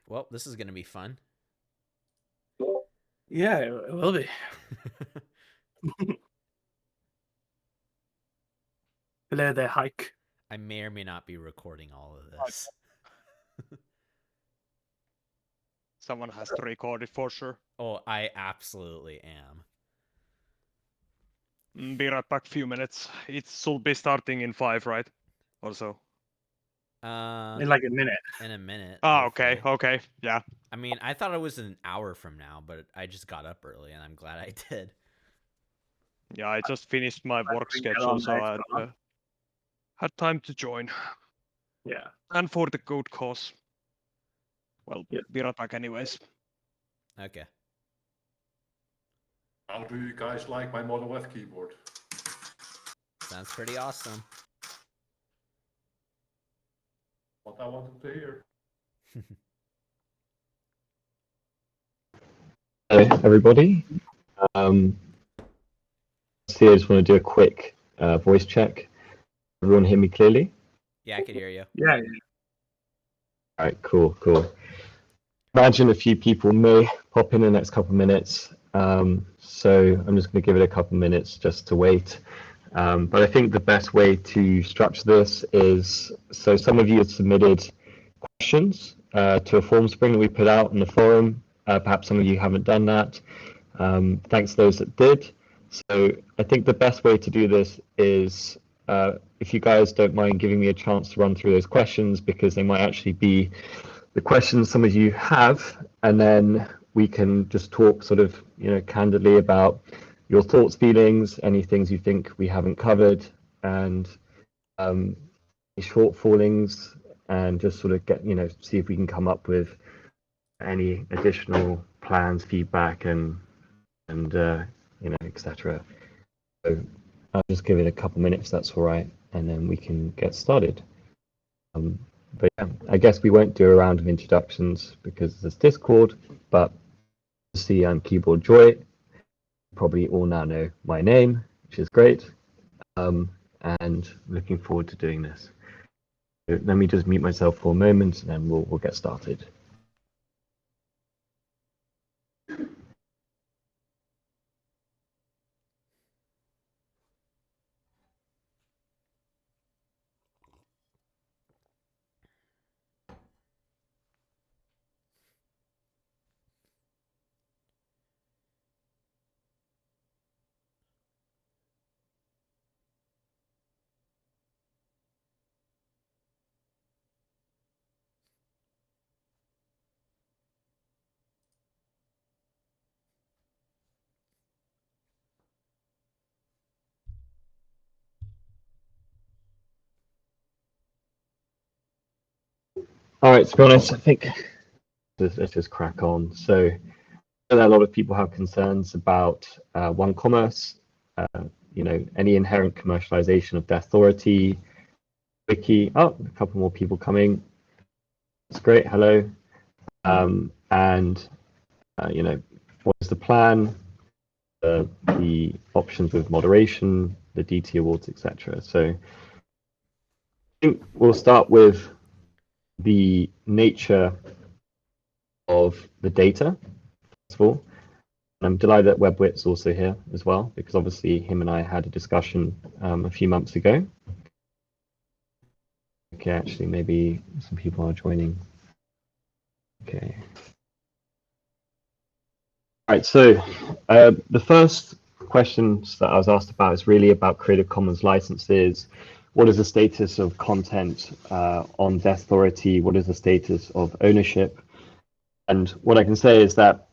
Well, this is going to be fun. Yeah, it will be. Hello there, Hike. I may or may not be recording all of this. Someone has to record it for sure. Oh, I absolutely am. Be right back. Few minutes. It should be starting in 5, right? Or so. In like a minute. In a minute. Ah, hopefully. okay. Yeah. I mean, I thought it was an hour from now, but I just got up early, and I'm glad I did. Yeah, I just finished my work schedule, so I had time to join. Yeah. And for the good cause. Well, yeah. Be right back anyways. Okay. How do you guys like my monolith keyboard? Sounds pretty awesome. What I wanted to hear. Hello, everybody. I just want to do a quick voice check. Everyone hear me clearly? Yeah, I could hear you. Yeah. All right, cool. Imagine a few people may pop in the next couple of minutes, so I'm just going to give it a couple of minutes just to wait. But I think the best way to structure this is, so some of you have submitted questions to a form spring that we put out in the forum. Perhaps some of you haven't done that. Thanks to those that did. So I think the best way to do this is if you guys don't mind giving me a chance to run through those questions, because they might actually be the questions some of you have, and then we can just talk sort of, candidly about your thoughts, feelings, any things you think we haven't covered, and any shortfallings, and just sort of get, see if we can come up with any additional plans, feedback, and etc. So I'll just give it a couple minutes, that's all right, and then we can get started. But yeah, I guess we won't do a round of introductions because there's Discord, but see, I'm Keyboardjoy. Probably all now know my name, which is great, and looking forward to doing this. So let me just mute myself for a moment, and then we'll get started. All right, to be honest, I think let's just crack on. So a lot of people have concerns about OneCommerce, any inherent commercialization of Deskthority, Wiki. Oh, a couple more people coming. That's great. Hello. And what is the plan? The options with moderation, the DT awards, etc. So I think we'll start with the nature of the data, first of all. I'm delighted that webwit's also here as well, because obviously him and I had a discussion a few months ago. Okay, actually, maybe some people are joining. Okay. All right, so the first questions that I was asked about is really about Creative Commons licenses. What is the status of content on Deskthority? What is the status of ownership? And what I can say is that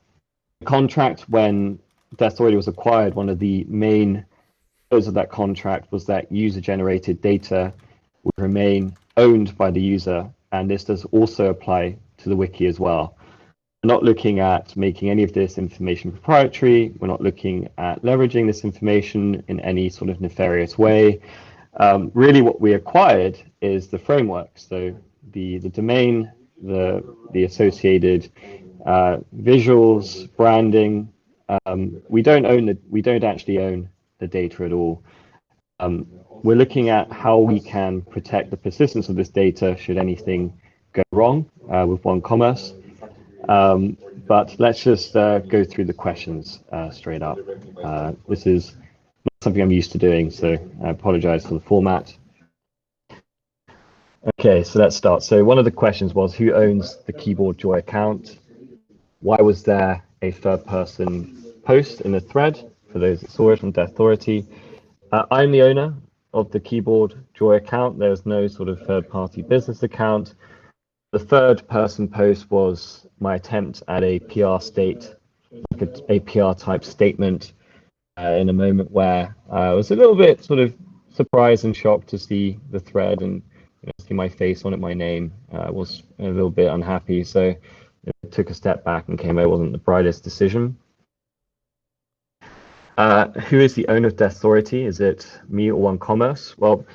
the contract, when Deskthority was acquired, one of the main pillars of that contract was that user-generated data would remain owned by the user, and this does also apply to the wiki as well. We're not looking at making any of this information proprietary. We're not looking at leveraging this information in any sort of nefarious way. Really, what we acquired is the framework. So the domain, the associated visuals, branding. We don't actually own the data at all. We're looking at how we can protect the persistence of this data should anything go wrong with OneCommerce. But let's just go through the questions straight up. This is not something I'm used to doing, so I apologize for the format. Okay, so let's start. So one of the questions was, who owns the Keyboardjoy account? Why was there a third person post in the thread? For those that saw it from Deskthority, I'm the owner of the Keyboardjoy account. There's no sort of third-party business account. The third person post was my attempt at a PR state, like a PR type statement, in a moment where I was a little bit sort of surprised and shocked to see the thread and see my face on it, my name. Was a little bit unhappy, so took a step back and came out. It wasn't the brightest decision. Who is the owner of Deskthority? Is it me or OneCommerce? Well,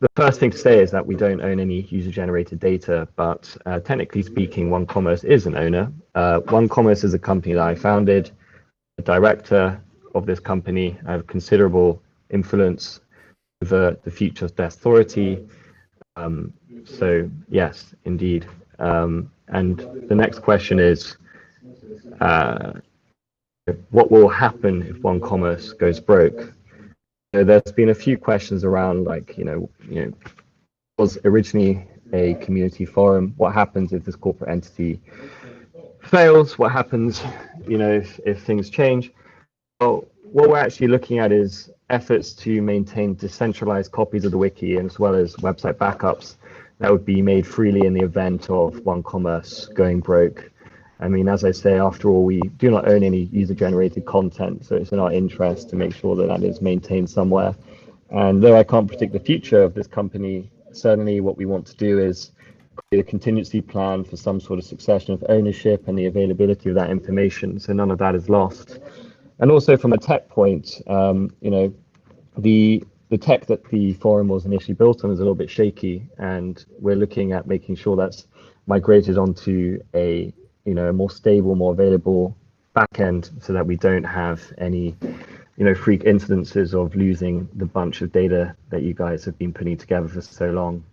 the first thing to say is that we don't own any user-generated data, but technically speaking, OneCommerce is an owner. OneCommerce is a company that I founded. The director of this company. I have considerable influence over the future of Deskthority. So yes, indeed. And the next question is, what will happen if OneCommerce goes broke? So there's been a few questions around, like, was originally a community forum. What happens if this corporate entity fails? What happens, if things change? Well, what we're actually looking at is efforts to maintain decentralized copies of the wiki, as well as website backups that would be made freely in the event of OneCommerce going broke. I mean, as I say, after all, we do not own any user-generated content, so it's in our interest to make sure that that is maintained somewhere. And though I can't predict the future of this company, certainly what we want to do is create a contingency plan for some sort of succession of ownership and the availability of that information, so none of that is lost. And also from a tech point, the tech that the forum was initially built on is a little bit shaky, and we're looking at making sure that's migrated onto a more stable, more available backend, so that we don't have any freak incidences of losing the bunch of data that you guys have been putting together for so long.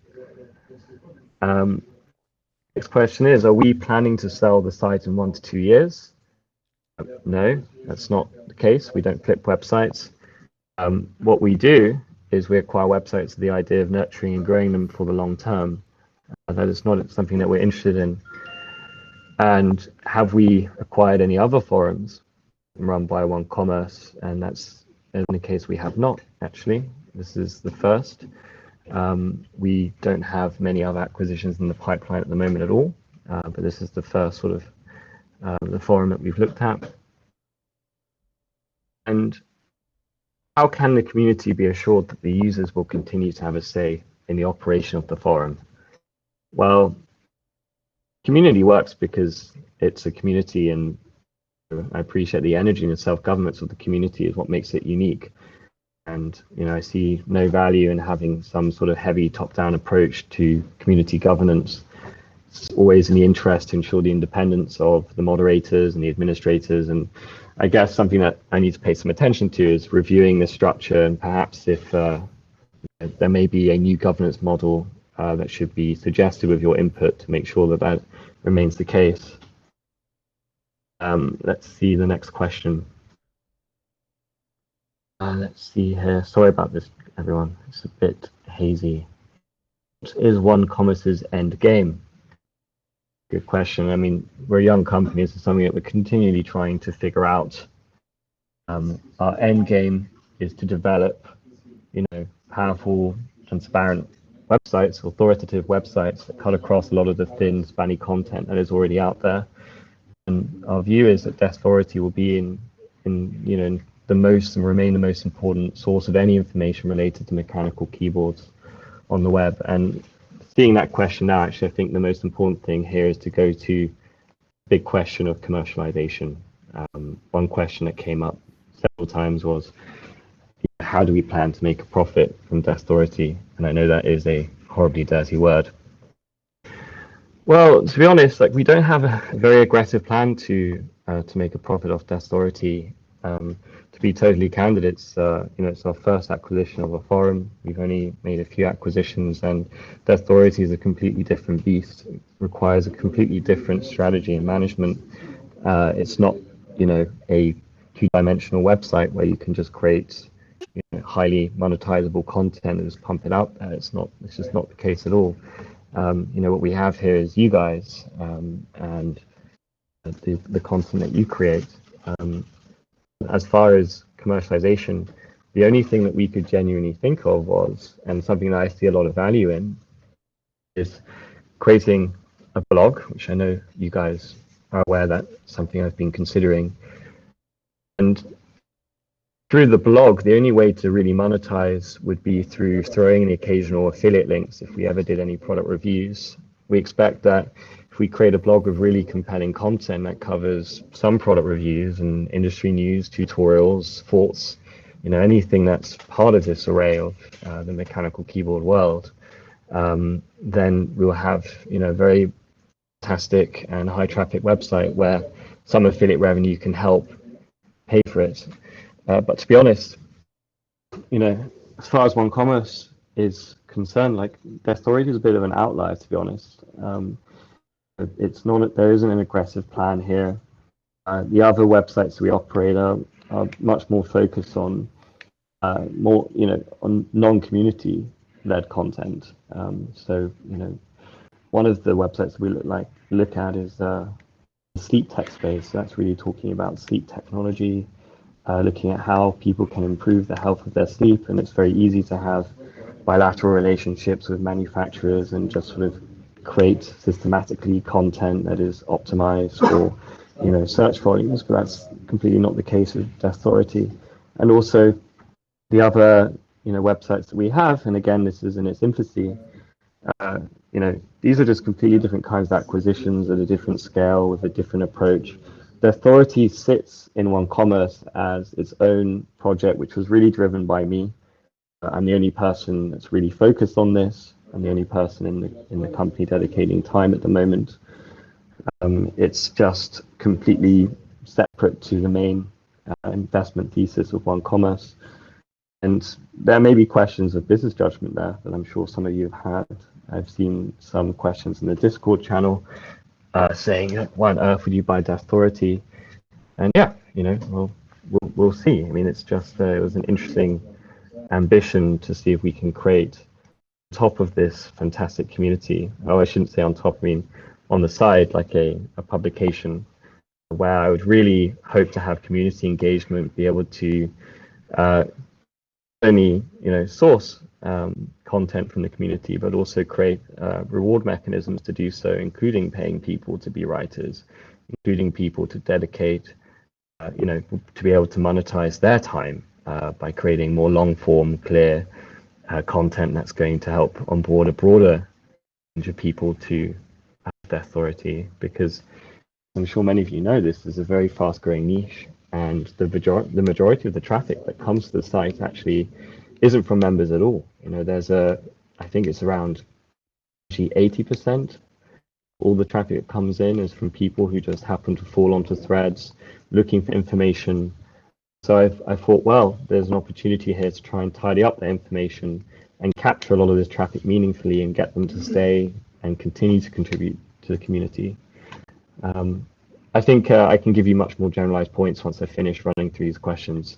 Next question is, are we planning to sell the site in 1 to 2 years? No, that's not the case. We don't flip websites. What we do is we acquire websites with the idea of nurturing and growing them for the long term. That is not something that we're interested in. And have we acquired any other forums run by OneCommerce? And that's in the case we have not, actually. This is the first. We don't have many other acquisitions in the pipeline at the moment at all, but this is the first sort of the forum that we've looked at. And how can the community be assured that the users will continue to have a say in the operation of the forum? Well, community works because it's a community, and I appreciate the energy and self-governance of the community is what makes it unique. And I see no value in having some sort of heavy top-down approach to community governance. It's always in the interest to ensure the independence of the moderators and the administrators. And I guess something that I need to pay some attention to is reviewing the structure, and perhaps if there may be a new governance model that should be suggested with your input to make sure that that remains the case. Let's see the next question. Let's see here. Sorry about this, everyone. It's a bit hazy. What is OneCommerce's end game? Good question. I mean, we're a young company. This is something that we're continually trying to figure out. Our end game is to develop, powerful, transparent websites, authoritative websites that cut across a lot of the thin, spanny content that is already out there. And our view is that Deskthority will be in the most and remain the most important source of any information related to mechanical keyboards on the web. And seeing that question now, actually, I think the most important thing here is to go to the big question of commercialization. One question that came up several times was, how do we plan to make a profit from Deskthority? And I know that is a horribly dirty word. Well, to be honest, we don't have a very aggressive plan to make a profit off Deskthority. To be totally candid, it's it's our first acquisition of a forum. We've only made a few acquisitions, and Deskthority is a completely different beast. It requires a completely different strategy and management. It's not a two-dimensional website where you can just create highly monetizable content and just pump it out there. It's just not the case at all. What we have here is you guys and the content that you create. As far as commercialization, the only thing that we could genuinely think of was, and something that I see a lot of value in, is creating a blog, which I know you guys are aware that's something I've been considering. And through the blog, the only way to really monetize would be through throwing in the occasional affiliate links if we ever did any product reviews. We expect that if we create a blog with really compelling content that covers some product reviews and industry news, tutorials, thoughts, anything that's part of this array of the mechanical keyboard world, then we'll have a very fantastic and high traffic website where some affiliate revenue can help pay for it. But to be honest, as far as OneCommerce is concerned, like Deskthority is a bit of an outlier, to be honest. It's not, there isn't an aggressive plan here. The other websites we operate are much more focused on on non-community led content. So one of the websites we look at is the sleep tech space. That's really talking about sleep technology, looking at how people can improve the health of their sleep, and it's very easy to have bilateral relationships with manufacturers and just sort of create systematically content that is optimized for search volumes, but that's completely not the case with Deskthority. And also the other websites that we have, and again this is in its infancy, these are just completely different kinds of acquisitions at a different scale with a different approach. Deskthority sits in OneCommerce as its own project, which was really driven by me. I'm the only person that's really focused on this. I'm the only person in the company dedicating time at the moment. It's just completely separate to the main investment thesis of OneCommerce. And there may be questions of business judgment there that I'm sure some of you have had. I've seen some questions in the Discord channel saying, why on earth would you buy Deskthority? And yeah, we'll see. I mean, it's just, it was an interesting ambition to see if we can create on top of this fantastic community. Oh, I shouldn't say on top, I mean on the side, like a publication where I would really hope to have community engagement, be able to only source content from the community, but also create reward mechanisms to do so, including paying people to be writers, including people to dedicate, to be able to monetize their time by creating more long-form, clear content that's going to help onboard a broader range of people to Deskthority, because I'm sure many of you know this is a very fast-growing niche, and the majority of the traffic that comes to the site actually isn't from members at all. There's I think it's around 80%. All the traffic that comes in is from people who just happen to fall onto threads looking for information. So I thought, well, there's an opportunity here to try and tidy up the information and capture a lot of this traffic meaningfully and get them to stay and continue to contribute to the community. I think I can give you much more generalized points once I finish running through these questions.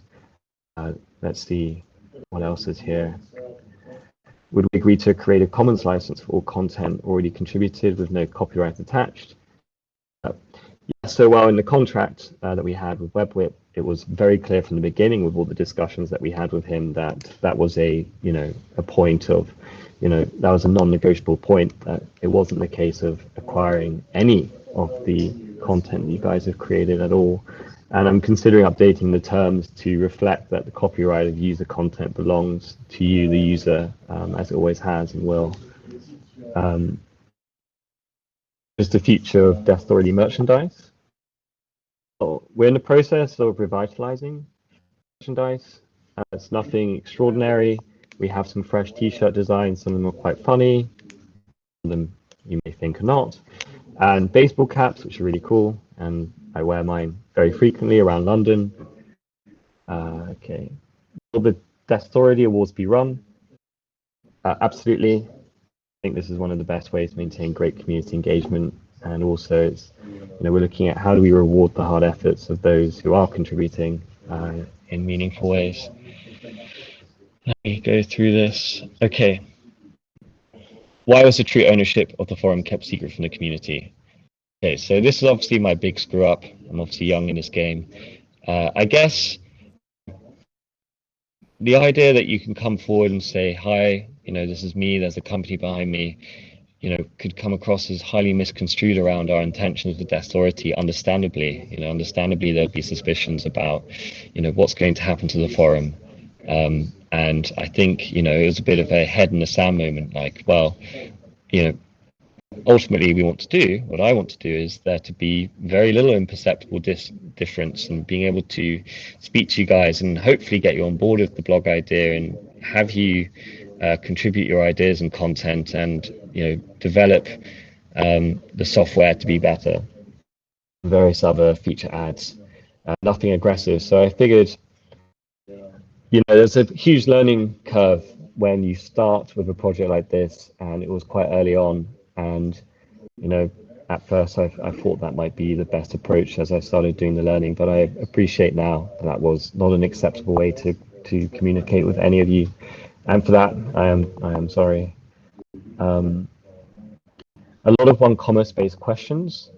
Let's see what else is here. Would we agree to create a commons license for all content already contributed with no copyright attached? Yeah, so well, in the contract that we had with webwit, it was very clear from the beginning with all the discussions that we had with him that that was a point of, that was a non-negotiable point, that it wasn't the case of acquiring any of the content you guys have created at all. And I'm considering updating the terms to reflect that the copyright of user content belongs to you, the user, as it always has and will. Just the future of Deskthority merchandise. So we're in the process of revitalizing merchandise. It's nothing extraordinary. We have some fresh t-shirt designs. Some of them are quite funny. Some of them you may think are not. And baseball caps, which are really cool. And I wear mine very frequently around London. Okay. Will the Deskthority awards be run? Absolutely. I think this is one of the best ways to maintain great community engagement, and also it's, we're looking at how do we reward the hard efforts of those who are contributing in meaningful ways. Let me go through this. Okay. Why was the true ownership of the forum kept secret from the community? Okay, so this is obviously my big screw up. I'm obviously young in this game. I guess the idea that you can come forward and say, hi, this is me, there's a company behind me, could come across as highly misconstrued around our intentions with Deskthority. Understandably, understandably there'd be suspicions about, what's going to happen to the forum. And I think, it was a bit of a head in the sand moment, like, well, ultimately what I want to do is there to be very little imperceptible difference, and being able to speak to you guys and hopefully get you on board with the blog idea and have you contribute your ideas and content, and develop the software to be better. Various other feature adds, nothing aggressive. So I figured, there's a huge learning curve when you start with a project like this, and it was quite early on. And at first I thought that might be the best approach as I started doing the learning, but I appreciate now that was not an acceptable way to communicate with any of you, and for that I am sorry. A lot of OneCommerce based questions.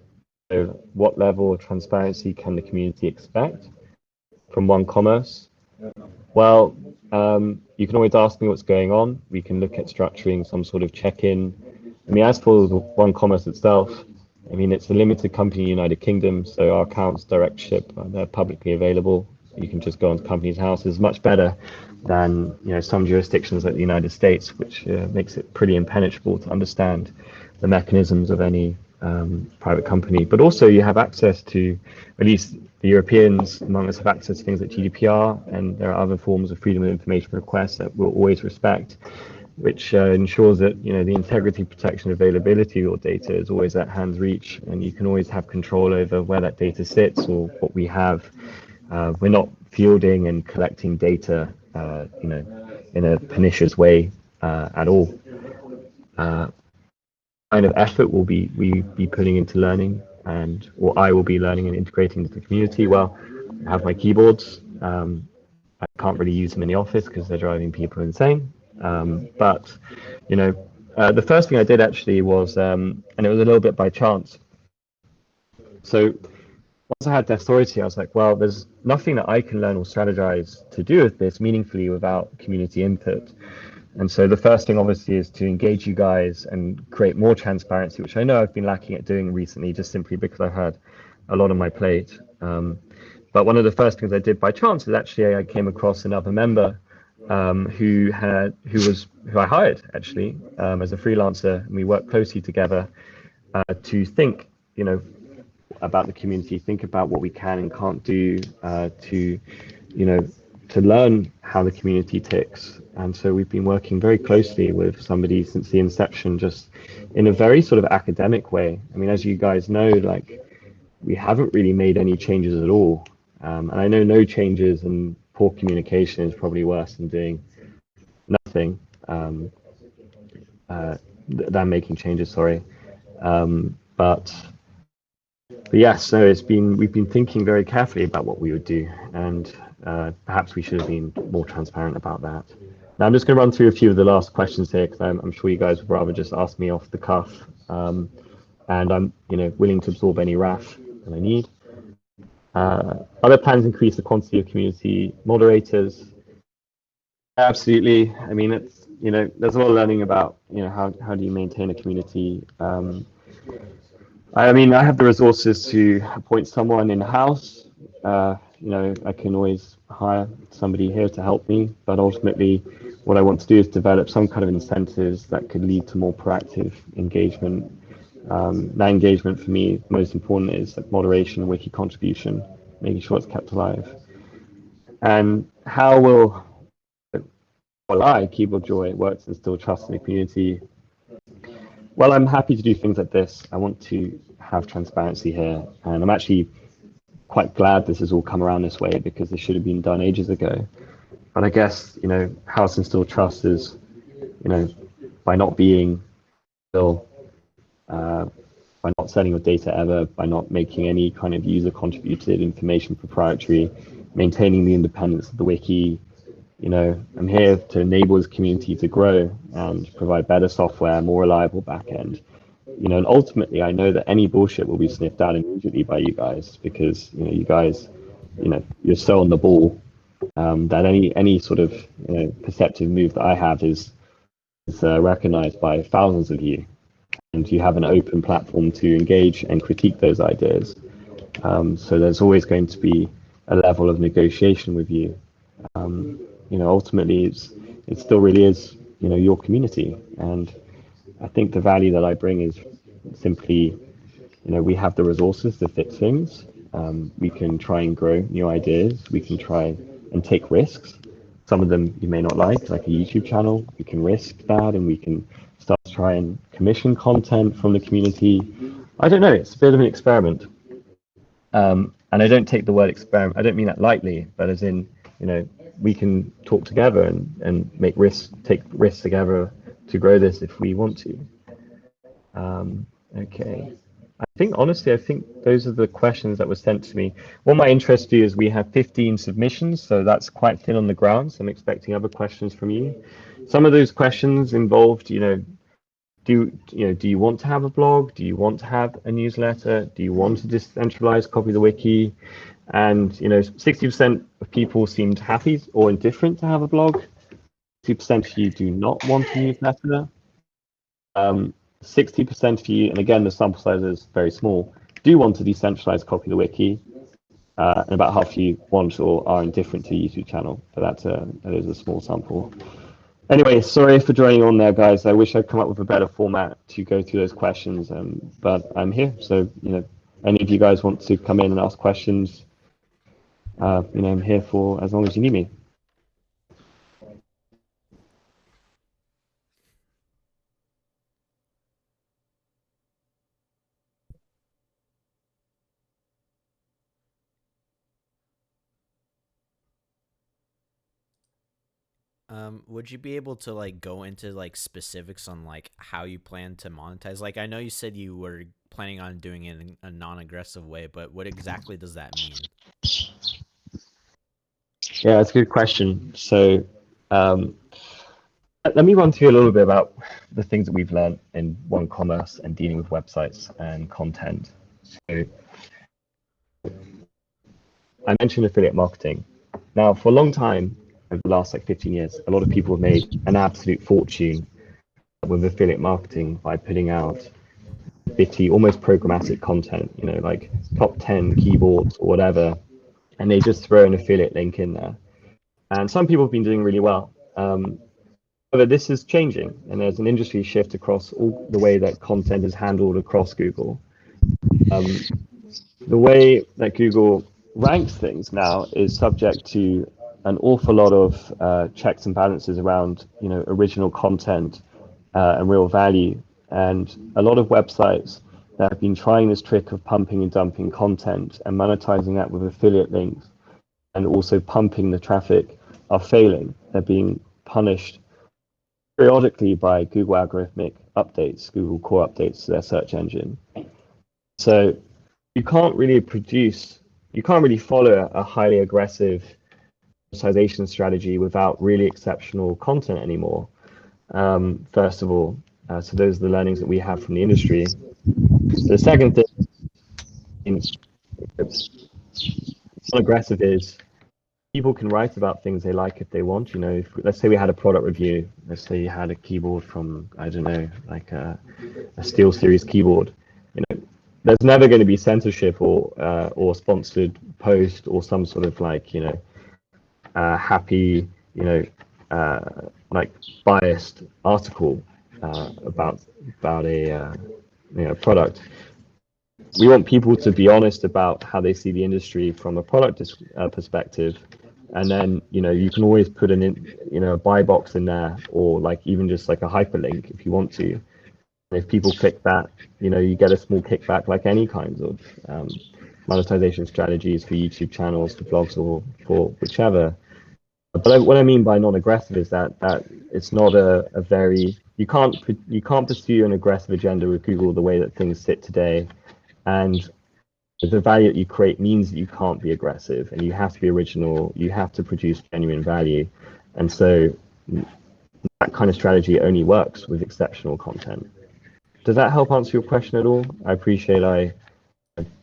So what level of transparency can the community expect from OneCommerce? Well, you can always ask me what's going on. We can look at structuring some sort of check-in. As for OneCommerce itself, it's a limited company in the United Kingdom, so our accounts, directorship, they're publicly available. You can just go onto Companies House. It's much better than some jurisdictions like the United States, which makes it pretty impenetrable to understand the mechanisms of any private company. But also you have access to, at least the Europeans among us have access to things like GDPR, and there are other forms of freedom of information requests that we'll always respect, which ensures that the integrity, protection, availability of your data is always at hand's reach, and you can always have control over where that data sits or what we have. We're not fielding and collecting data, in a pernicious way at all. Kind of effort will we be putting into learning, or I will be learning and integrating into the community. Well, I have my keyboards. I can't really use them in the office because they're driving people insane. But the first thing I did actually was, and it was a little bit by chance. So once I had Deskthority, I was like, well, there's nothing that I can learn or strategize to do with this meaningfully without community input. And so the first thing obviously is to engage you guys and create more transparency, which I know I've been lacking at doing recently, just simply because I had a lot on my plate. But one of the first things I did by chance is actually I came across another member who I hired actually as a freelancer, and we worked closely together to think, about the community, think about what we can and can't do to learn how the community ticks. And so we've been working very closely with somebody since the inception, just in a very sort of academic way. As you guys know, like, we haven't really made any changes at all. And I know no changes and poor communication is probably worse than doing nothing, than making changes, sorry. But yes, so we've been thinking very carefully about what we would do, and perhaps we should have been more transparent about that. Now I'm just going to run through a few of the last questions here, because I'm sure you guys would rather just ask me off the cuff, and I'm willing to absorb any wrath that I need. Other plans increase the quantity of community moderators? Absolutely. It's there's a lot of learning about how do you maintain a community. I have the resources to appoint someone in house. I can always hire somebody here to help me, but ultimately what I want to do is develop some kind of incentives that could lead to more proactive engagement. That engagement for me, most important, is like moderation, wiki contribution, making sure it's kept alive. And how will Keyboardjoy works and still trust in the community? Well, I'm happy to do things like this. I want to have transparency here, and I'm actually quite glad this has all come around this way, because this should have been done ages ago. But I guess, you know, how to instill trust is, you know, by not being still, by not selling your data ever, by not making any kind of user contributed information proprietary, maintaining the independence of the wiki. You know, I'm here to enable this community to grow and provide better software, more reliable backend. You know, and ultimately, I know that any bullshit will be sniffed out immediately by you guys, because, you know, you guys, you know, you're so on the ball, that any sort of, you know, perceptive move that I have is recognized by thousands of you, and you have an open platform to engage and critique those ideas. So there's always going to be a level of negotiation with you. You know, ultimately, it still really is, you know, your community, and I think the value that I bring is simply, you know, we have the resources to fix things. We can try and grow new ideas. We can try and take risks. Some of them you may not like a YouTube channel. We can risk that, and we can start to try and commission content from the community. I don't know, it's a bit of an experiment. And I don't take the word experiment, I don't mean that lightly, but as in, you know, we can talk together and make risks, take risks together to grow this if we want to. Okay. I think those are the questions that were sent to me. What might interest you is we have 15 submissions, so that's quite thin on the ground. So I'm expecting other questions from you. Some of those questions involved, you know, do you want to have a blog? Do you want to have a newsletter? Do you want to decentralize copy the wiki? And, you know, 60% of people seemed happy or indifferent to have a blog. 60% of you do not want a newsletter. 60% of you, and again, the sample size is very small, do want to decentralize copy the wiki. And about half of you want or are indifferent to a YouTube channel. But that is a small sample. Anyway, sorry for joining on there, guys. I wish I'd come up with a better format to go through those questions, but I'm here. So, you know, any of you guys want to come in and ask questions, you know, I'm here for as long as you need me. Would you be able to like go into like specifics on like how you plan to monetize? Like, I know you said you were planning on doing it in a non-aggressive way, but what exactly does that mean? Yeah, that's a good question. So let me run through a little bit about the things that we've learned in OneCommerce and dealing with websites and content. So I mentioned affiliate marketing. Now, for a long time, over the last like 15 years, a lot of people have made an absolute fortune with affiliate marketing by putting out bitty, almost programmatic content, you know, like top 10 keyboards or whatever, and they just throw an affiliate link in there. And some people have been doing really well. However, this is changing, and there's an industry shift across all the way that content is handled across Google. The way that Google ranks things now is subject to an awful lot of checks and balances around, you know, original content and real value. And a lot of websites that have been trying this trick of pumping and dumping content and monetizing that with affiliate links and also pumping the traffic are failing. They're being punished periodically by Google algorithmic updates, Google core updates to their search engine. So you can't really follow a highly aggressive monetization strategy without really exceptional content anymore. First of all, so those are the learnings that we have from the industry. The second thing, aggressive is people can write about things they like if they want. You know, let's say we had a product review. Let's say you had a keyboard from, I don't know, like a SteelSeries keyboard. You know, there's never going to be censorship or sponsored post or some sort of like, you know, happy, you know, like biased article about a you know, product. We want people to be honest about how they see the industry from a product perspective, and then, you know, you can always put you know, a buy box in there, or like even just like a hyperlink if you want to. And if people click that, you know, you get a small kickback like any kinds of monetization strategies for YouTube channels, for blogs, or for whichever. But what I mean by non-aggressive is that it's not a very you can't pursue an aggressive agenda with Google the way that things sit today, and the value that you create means that you can't be aggressive, and you have to be original. You have to produce genuine value, and so that kind of strategy only works with exceptional content. Does that help answer your question at all? I appreciate I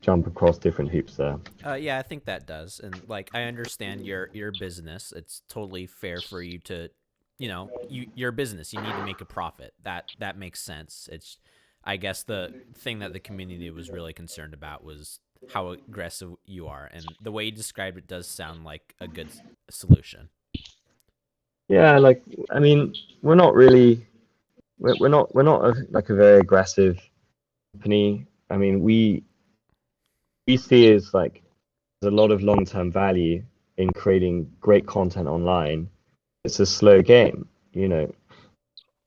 jump across different hoops there. Yeah, I think that does, and like I understand your business. It's totally fair for you to, your business. You need to make a profit. That makes sense. It's, I guess the thing that the community was really concerned about was how aggressive you are, and the way you described it does sound like a good solution. Yeah, like I mean, we're not really, we're not like a very aggressive company. I mean, we see is like there's a lot of long-term value in creating great content online. It's a slow game, it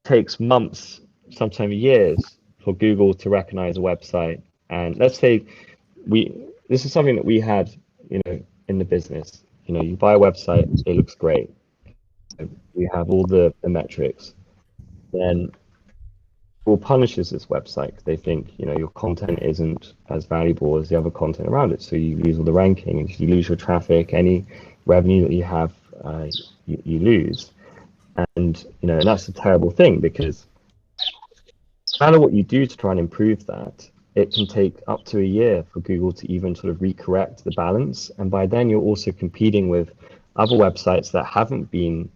takes months, sometimes years, for Google to recognize a website. And let's say this is something that we had, in the business. You buy a website, it looks great. We have all the metrics. Then Google punishes this website because they think your content isn't as valuable as the other content around it. So you lose all the rankings, you lose your traffic, any revenue that you have, you lose. And and that's a terrible thing, because no matter what you do to try and improve that, it can take up to a year for Google to even sort of recorrect the balance. And by then you're also competing with other websites that haven't been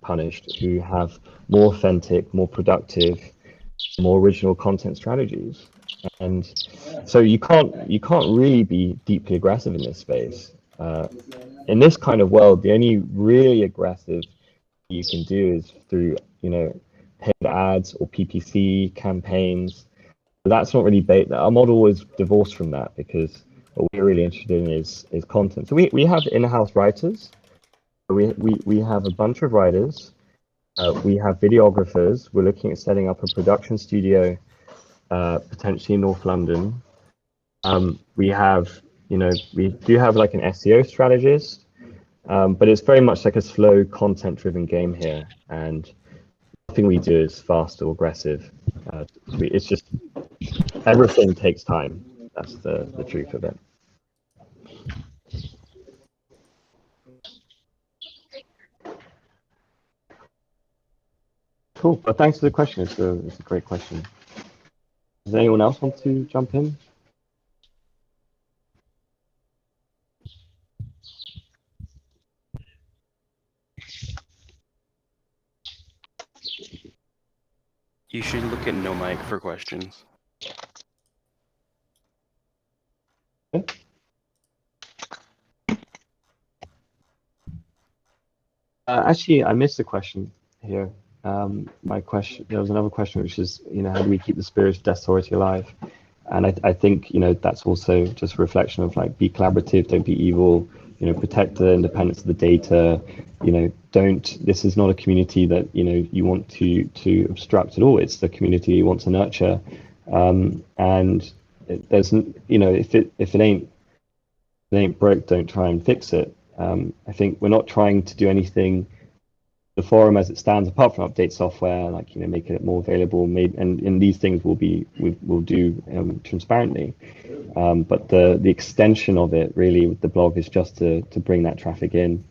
punished, who have more authentic, more productive, more original content strategies. And so you can't really be deeply aggressive in this space. In this kind of world, the only really aggressive you can do is through paid ads or PPC campaigns. But that's not really our model is divorced from that, because what we're really interested in is content. So we have in-house writers. We have a bunch of writers. We have videographers. We're looking at setting up a production studio, potentially in North London. We have, we do have like an SEO strategist, but it's very much like a slow content-driven game here, and nothing we do is fast or aggressive. It's just everything takes time. That's the truth of it. Cool. But thanks for the question. It's a great question. Does anyone else want to jump in? You should look at no mic for questions. Actually, I missed a question here. My question, there was another question, which is, how do we keep the spirit of Deskthority alive? And I think, that's also just a reflection of like, be collaborative, don't be evil, protect the independence of the data, this is not a community that, you want to obstruct at all. It's the community you want to nurture. And there's, if it ain't broke, don't try and fix it. I think we're not trying to do anything the forum as it stands, apart from update software, like make it more available. Maybe, and these things we'll do transparently. But the extension of it really with the blog is just to bring that traffic in,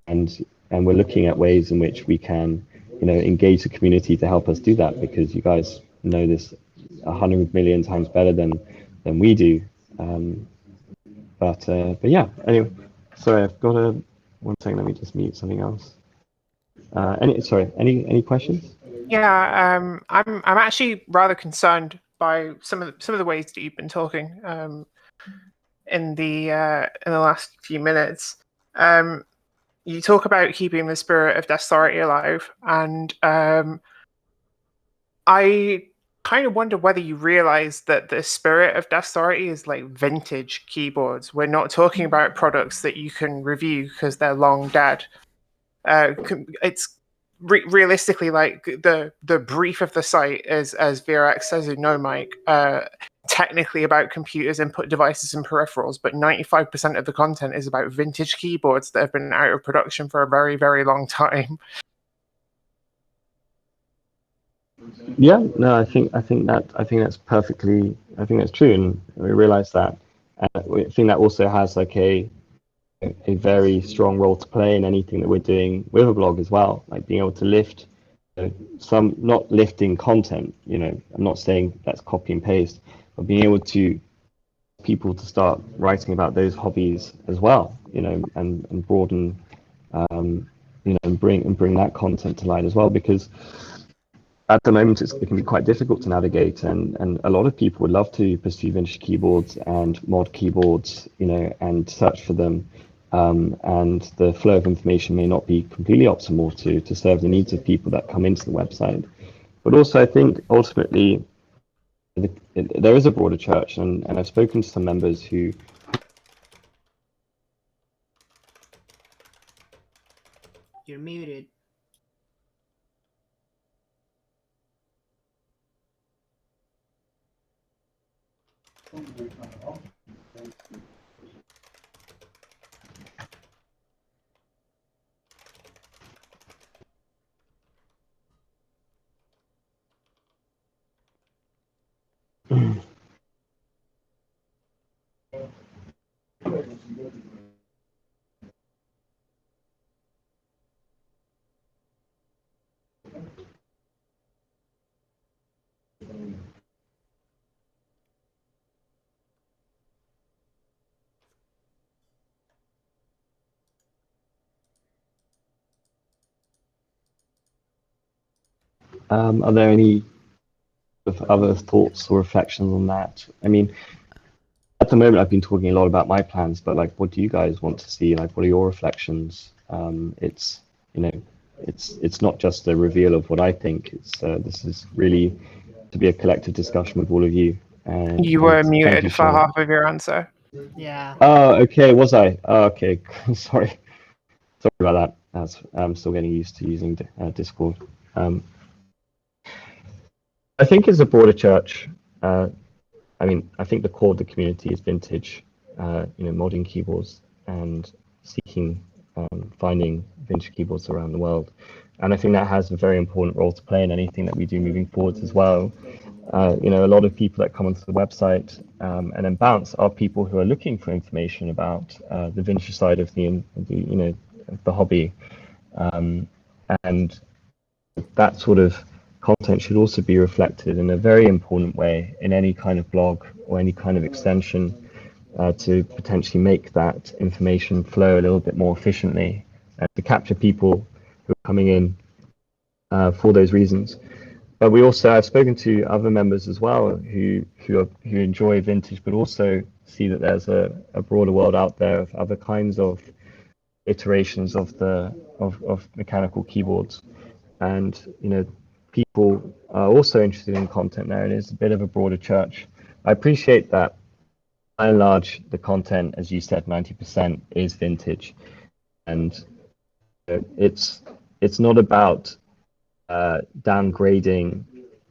and we're looking at ways in which we can engage the community to help us do that, because you guys know this 100 million times better than we do. But yeah. Anyway, sorry, I've got one second. Let me just mute something else. Any questions? Yeah, I'm actually rather concerned by some of the ways that you've been talking in the last few minutes. You talk about keeping the spirit of Deskthority alive, and I kind of wonder whether you realize that the spirit of Deskthority is like vintage keyboards. We're not talking about products that you can review because they're long dead. It's realistically like the brief of the site is, as VRX says in No Mic, technically about computers, input devices, and peripherals, but 95% of the content is about vintage keyboards that have been out of production for a very, very long time. Yeah, no, I think that's perfectly. I think that's true, and we realize that. I think that also has like a very strong role to play in anything that we're doing with a blog as well, like being able to lift some, not lifting content. I'm not saying that's copy and paste, but being able to people to start writing about those hobbies as well, and broaden, and bring that content to light as well, because at the moment it can be quite difficult to navigate, and a lot of people would love to pursue vintage keyboards and mod keyboards, and search for them, and the flow of information may not be completely optimal to serve the needs of people that come into the website. But also I think ultimately there is a broader church, and I've spoken to some members who You're muted. are there any other thoughts or reflections on that? I mean, at the moment I've been talking a lot about my plans, but like, what do you guys want to see? Like, what are your reflections? It's it's not just a reveal of what I think. This is really to be a collective discussion with all of you. And You were thank you, muted for Sean. half of your answer. Yeah. Oh, okay. Was I? Oh, okay. Sorry about that. I'm still getting used to using Discord. I think as a broader church, I mean, I think the core of the community is vintage, modding keyboards and seeking, finding vintage keyboards around the world. And I think that has a very important role to play in anything that we do moving forwards as well. A lot of people that come onto the website and then bounce are people who are looking for information about the vintage side of the hobby, and that sort of content should also be reflected in a very important way in any kind of blog or any kind of extension to potentially make that information flow a little bit more efficiently and to capture people who are coming in for those reasons. But I've spoken to other members as well who enjoy vintage, but also see that there's a broader world out there of other kinds of iterations of mechanical keyboards, and people are also interested in content there, and it's a bit of a broader church. I appreciate that. By and large, the content, as you said, 90% is vintage, and it's not about downgrading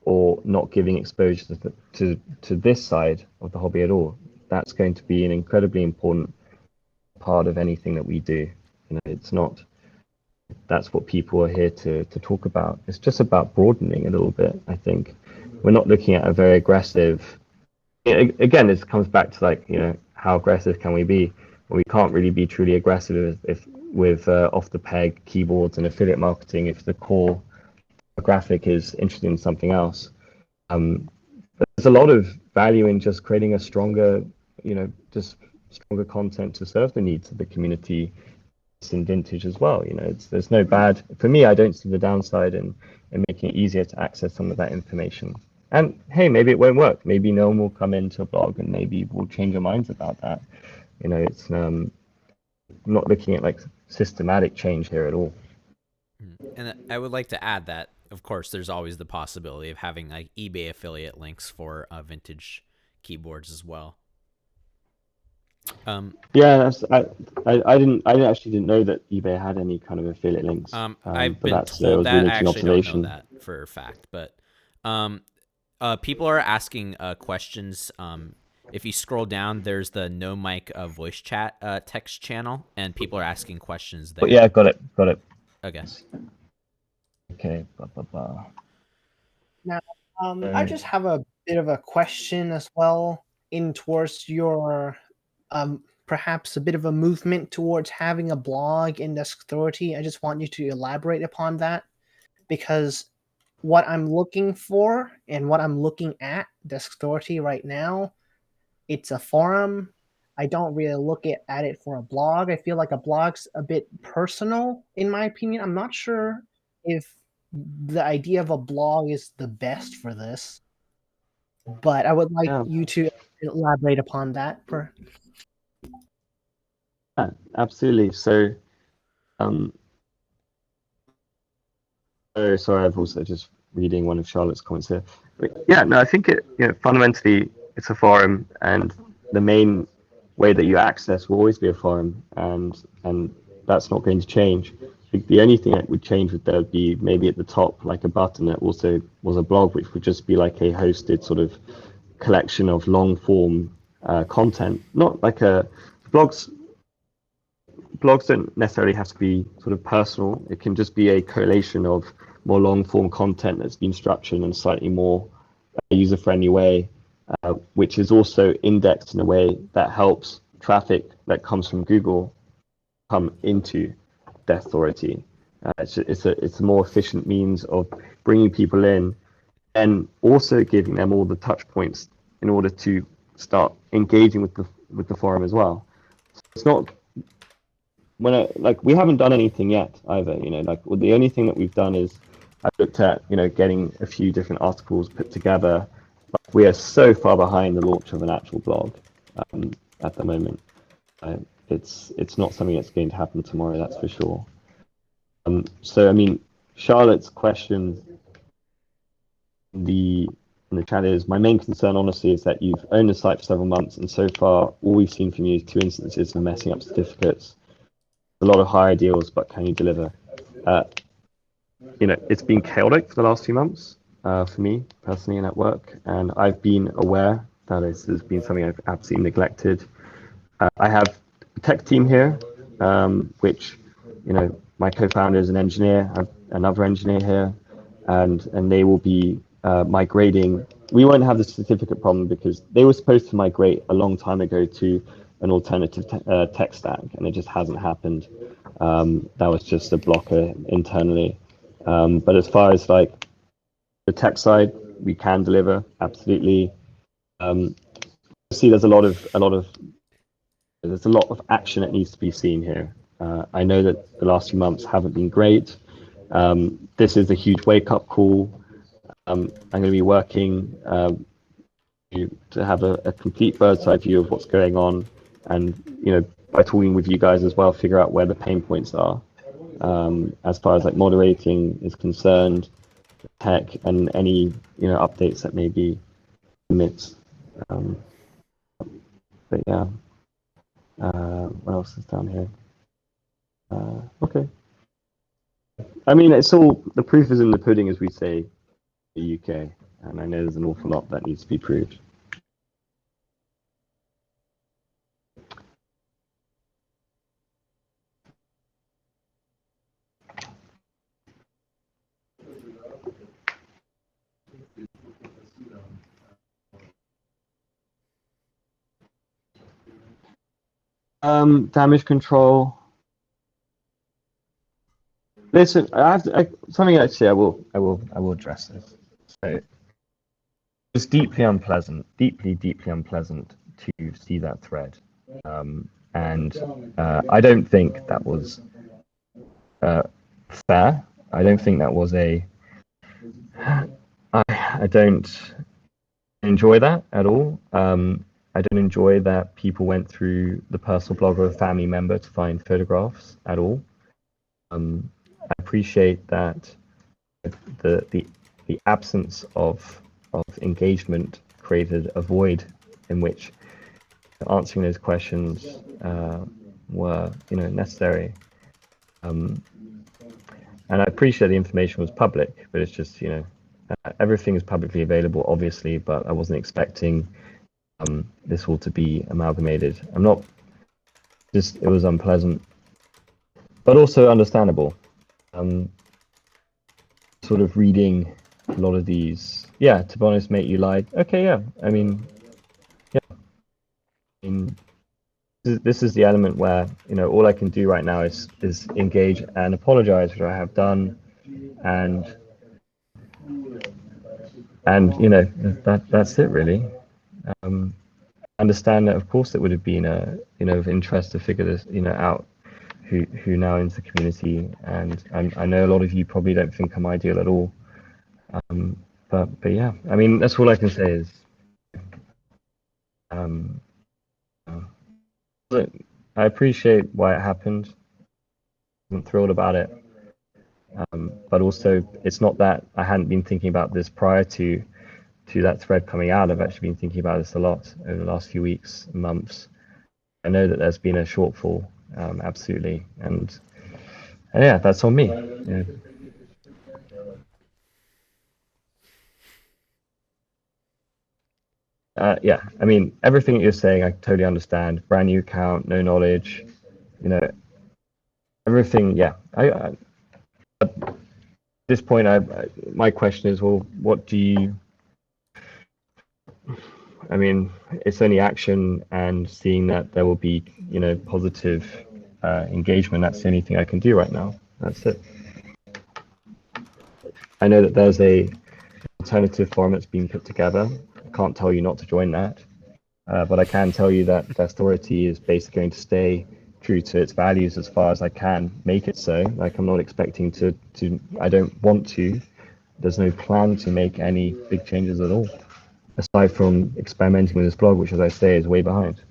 or not giving exposure to this side of the hobby at all. That's going to be an incredibly important part of anything that we do. It's not. That's what people are here to talk about. It's just about broadening a little bit. I think we're not looking at a very aggressive. Again, this comes back to like, how aggressive can we be? Well, we can't really be truly aggressive with off the peg keyboards and affiliate marketing if the core graphic is interested in something else. But there's a lot of value in just creating a stronger, just stronger content to serve the needs of the community in vintage as well. There's no bad, for me, I don't see the downside in making it easier to access some of that information. And hey, maybe it won't work. Maybe no one will come into a blog and maybe we'll change our minds about that. It's not looking at like systematic change here at all. And I would like to add that, of course, there's always the possibility of having like eBay affiliate links for vintage keyboards as well. Yeah, I didn't actually know that eBay had any kind of affiliate links. I've been that told that. really I actually don't know that for a fact, but People are asking questions. If you scroll down, there's the no mic voice chat text channel, and people are asking questions there. But yeah, got it. Okay. Okay. Blah, blah, blah. Now, I just have a bit of a question as well, in towards your perhaps a bit of a movement towards having a blog in Deskthority. I just want you to elaborate upon that, because what I'm looking for and what I'm looking at Deskthority right now, it's a forum. I don't really look at it for a blog. I feel like a blog's a bit personal, in my opinion. I'm not sure if the idea of a blog is the best for this, but I would like you to elaborate upon that. Absolutely. So, oh, sorry, I've also just reading one of Charlotte's comments here. But yeah, no, I think fundamentally it's a forum, and the main way that you access will always be a forum, and that's not going to change. The only thing that would change would be maybe at the top, like a button that also was a blog, which would just be like a hosted sort of collection of long form content, not like a blogs don't necessarily have to be sort of personal. It can just be a collation of more long form content that's been structured in a slightly more user friendly way, which is also indexed in a way that helps traffic that comes from Google come into Deskthority. It's a more efficient means of bringing people in, and also giving them all the touch points in order to start engaging with the forum as well. So it's not we haven't done anything yet either. The only thing that we've done is I looked at getting a few different articles put together. But we are so far behind the launch of an actual blog at the moment. It's not something that's going to happen tomorrow, that's for sure. So I mean, Charlotte's question in the chat is, my main concern honestly is that you've owned the site for several months, and so far all we've seen from you is 2 instances of messing up certificates. A lot of higher deals, but can you deliver? It's been chaotic for the last few months for me personally and at work, and I've been aware that this has been something I've absolutely neglected. I have a tech team here, which my co-founder is an engineer. I have another engineer here, and they will be migrating. We won't have the certificate problem because they were supposed to migrate a long time ago to an alternative tech stack, and it just hasn't happened. That was just a blocker internally. But as far as like the tech side, we can deliver absolutely. See, there's a lot of action that needs to be seen here. I know that the last few months haven't been great. This is a huge wake-up call. I'm going to be working to have a complete bird's eye view of what's going on, and by talking with you guys as well, figure out where the pain points are as far as like moderating is concerned, tech, and any updates that may be amidst. But yeah, what else is down here? Okay. I mean, it's all, the proof is in the pudding, as we say in the UK, and I know there's an awful lot that needs to be proved. Damage control. Listen, something actually I will address this. So it's deeply unpleasant, deeply unpleasant to see that thread, and I don't think that was fair. I don't think that was a. I don't enjoy that at all. I don't enjoy that people went through the personal blog of a family member to find photographs at all. I appreciate that the absence of engagement created a void in which answering those questions were necessary. And I appreciate the information was public, but it's just everything is publicly available, obviously, but I wasn't expecting this all to be amalgamated. It was unpleasant, but also understandable. Sort of reading a lot of these, yeah, to be honest, mate, you lied. Okay, yeah, I mean, this is the element where, you know, all I can do right now is engage and apologize, which I have done, and you know, that's it really. Understand that, of course, it would have been of interest to figure this, out, who now into the community, and I know a lot of you probably don't think I'm ideal at all, but yeah, I mean, that's all I can say is, I appreciate why it happened. I'm thrilled about it, but also it's not that I hadn't been thinking about this prior to that thread coming out. I've actually been thinking about this a lot over the last few weeks, months. I know that there's been a shortfall, absolutely, and yeah, that's on me. Yeah, I mean, everything that you're saying, I totally understand. Brand new account, no knowledge, everything. Yeah, at this point, my question is, well, what do you? I mean, it's only action and seeing that there will be, positive engagement. That's the only thing I can do right now. That's it. I know that there's a alternative forum that's been put together. I can't tell you not to join that, but I can tell you that Deskthority is basically going to stay true to its values as far as I can make it so. Like, I'm not expecting to I don't want to. There's no plan to make any big changes at all, aside from experimenting with this blog, which, as I say, is way behind.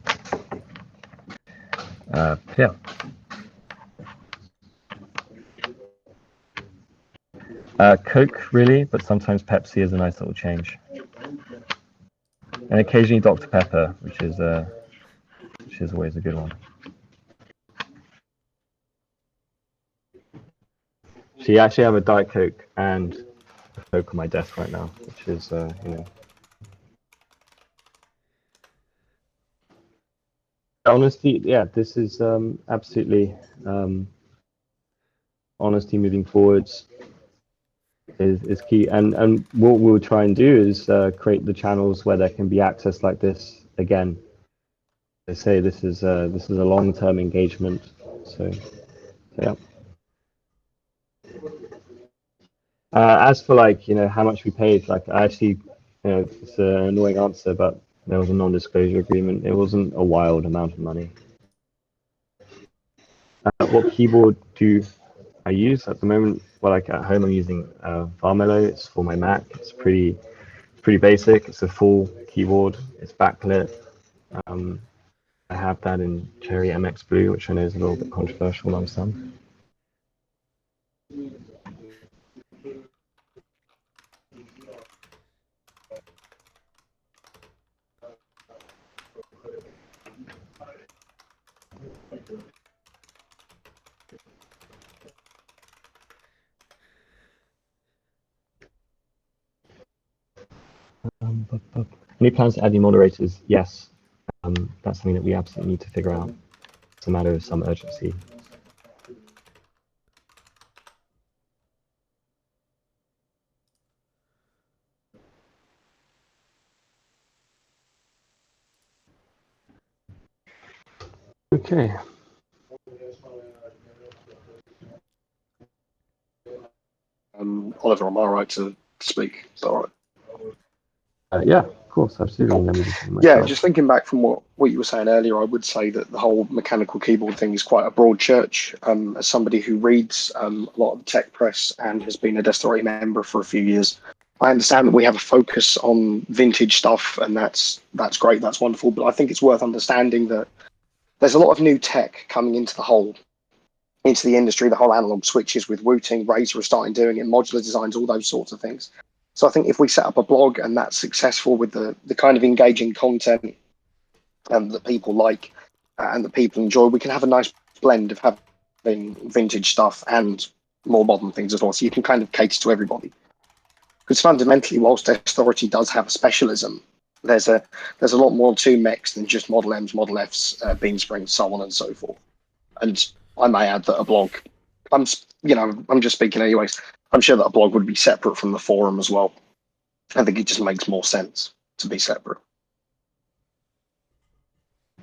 Yeah. Coke, really, but sometimes Pepsi is a nice little change. And occasionally Dr. Pepper, which is always a good one. So you actually have a Diet Coke and a Coke on my desk right now, which is, Honesty, yeah, this is absolutely honesty moving forwards is key, and what we'll try and do is create the channels where there can be access like this again. They say this is a long-term engagement, so yeah. As for, like, how much we paid, like, I actually, it's an annoying answer, but there was a non-disclosure agreement. It wasn't a wild amount of money. What keyboard do I use at the moment? Well, like, at home I'm using Varmelo. It's for my Mac. It's pretty basic. It's a full keyboard. It's backlit. I have that in Cherry MX Blue, which I know is a little bit controversial among some. Any plans to add new moderators? Yes. That's something that we absolutely need to figure out. It's a matter of some urgency. Okay. Oliver, am I right to speak? Is that all right? Yeah, of course, absolutely. Yeah, just thinking back from what you were saying earlier, I would say that the whole mechanical keyboard thing is quite a broad church. As somebody who reads a lot of the tech press and has been a Deskthority member for a few years, I understand that we have a focus on vintage stuff, and that's great, that's wonderful. But I think it's worth understanding that there's a lot of new tech coming into the industry, the whole analog switches with routing, Razer are starting doing it, modular designs, all those sorts of things. So I think if we set up a blog and that's successful with the kind of engaging content that people like and that people enjoy, we can have a nice blend of having vintage stuff and more modern things as well. So you can kind of cater to everybody. Because fundamentally, whilst Deskthority does have a specialism, there's a lot more to mechs than just Model M's, Model F's, beam springs, so on and so forth. And I may add that a blog, I'm just speaking anyways. I'm sure that a blog would be separate from the forum as well. I think it just makes more sense to be separate.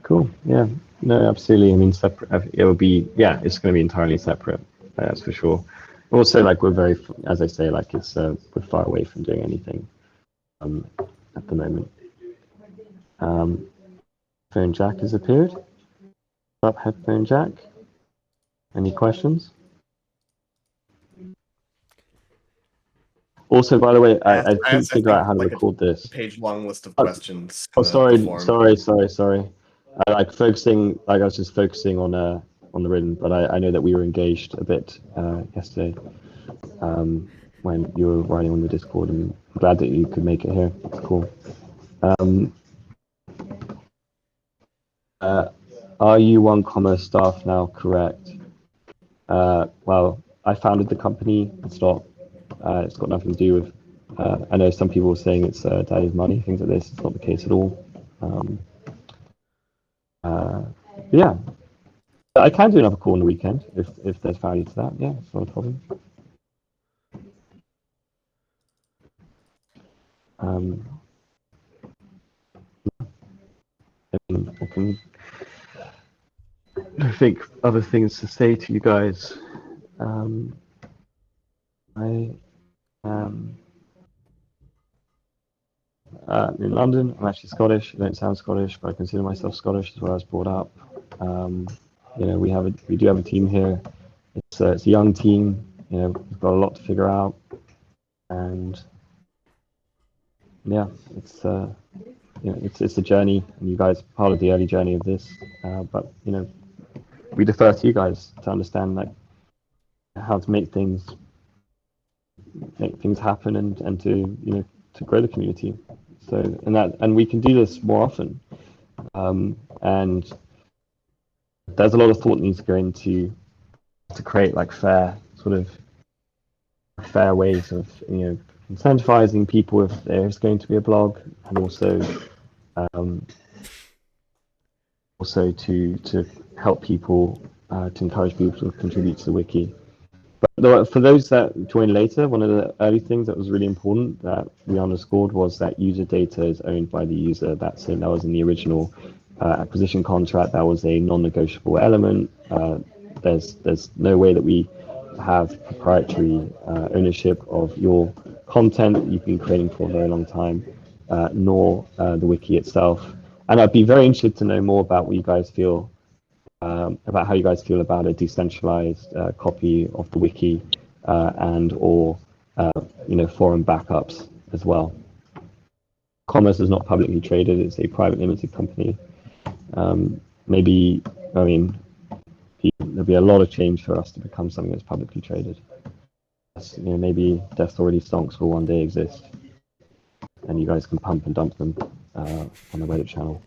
Cool. Yeah. No, absolutely. I mean, separate. It would be. Yeah, it's going to be entirely separate. That's for sure. Also, like we're very, as I say, like it's we're far away from doing anything at the moment. Phone jack has appeared. Up, headphone jack. Any questions? Also, by the way, I couldn't figure out how to record this. Page-long list of questions. Oh, sorry. I was just focusing on the written, but I know that we were engaged a bit yesterday when you were writing on the Discord, and I'm glad that you could make it here. It's cool. Are you OneCommerce staff now? Correct. Well, I founded the company. It's not. It's got nothing to do with. I know some people are saying it's daddy's money, things like this. It's not the case at all. Yeah, I can do another call on the weekend if there's value to that. Yeah, it's not a problem. I think other things to say to you guys. I am in London. I'm actually Scottish. I don't sound Scottish, but I consider myself Scottish as where I was brought up. We do have a team here. It's a young team. We've got a lot to figure out, and yeah, it's a journey, and you guys are part of the early journey of this. But we defer to you guys to understand like how to make things happen and to grow the community. So and we can do this more often. And there's a lot of thought needs to go into to create like fair ways of incentivizing people if there's going to be a blog, and also to help people to encourage people to contribute to the wiki. But for those that join later, one of the early things that was really important that we underscored was that user data is owned by the user. That was in the original acquisition contract. That was a non-negotiable element. There's no way that we have proprietary ownership of your content that you've been creating for a very long time, nor the wiki itself. And I'd be very interested to know more about what you guys feel about how you guys feel about a decentralized copy of the wiki and/or forum backups as well. Commerce is not publicly traded; it's a private limited company. There'll be a lot of change for us to become something that's publicly traded. Maybe Deskthority stonks will one day exist, and you guys can pump and dump them on the Reddit channel.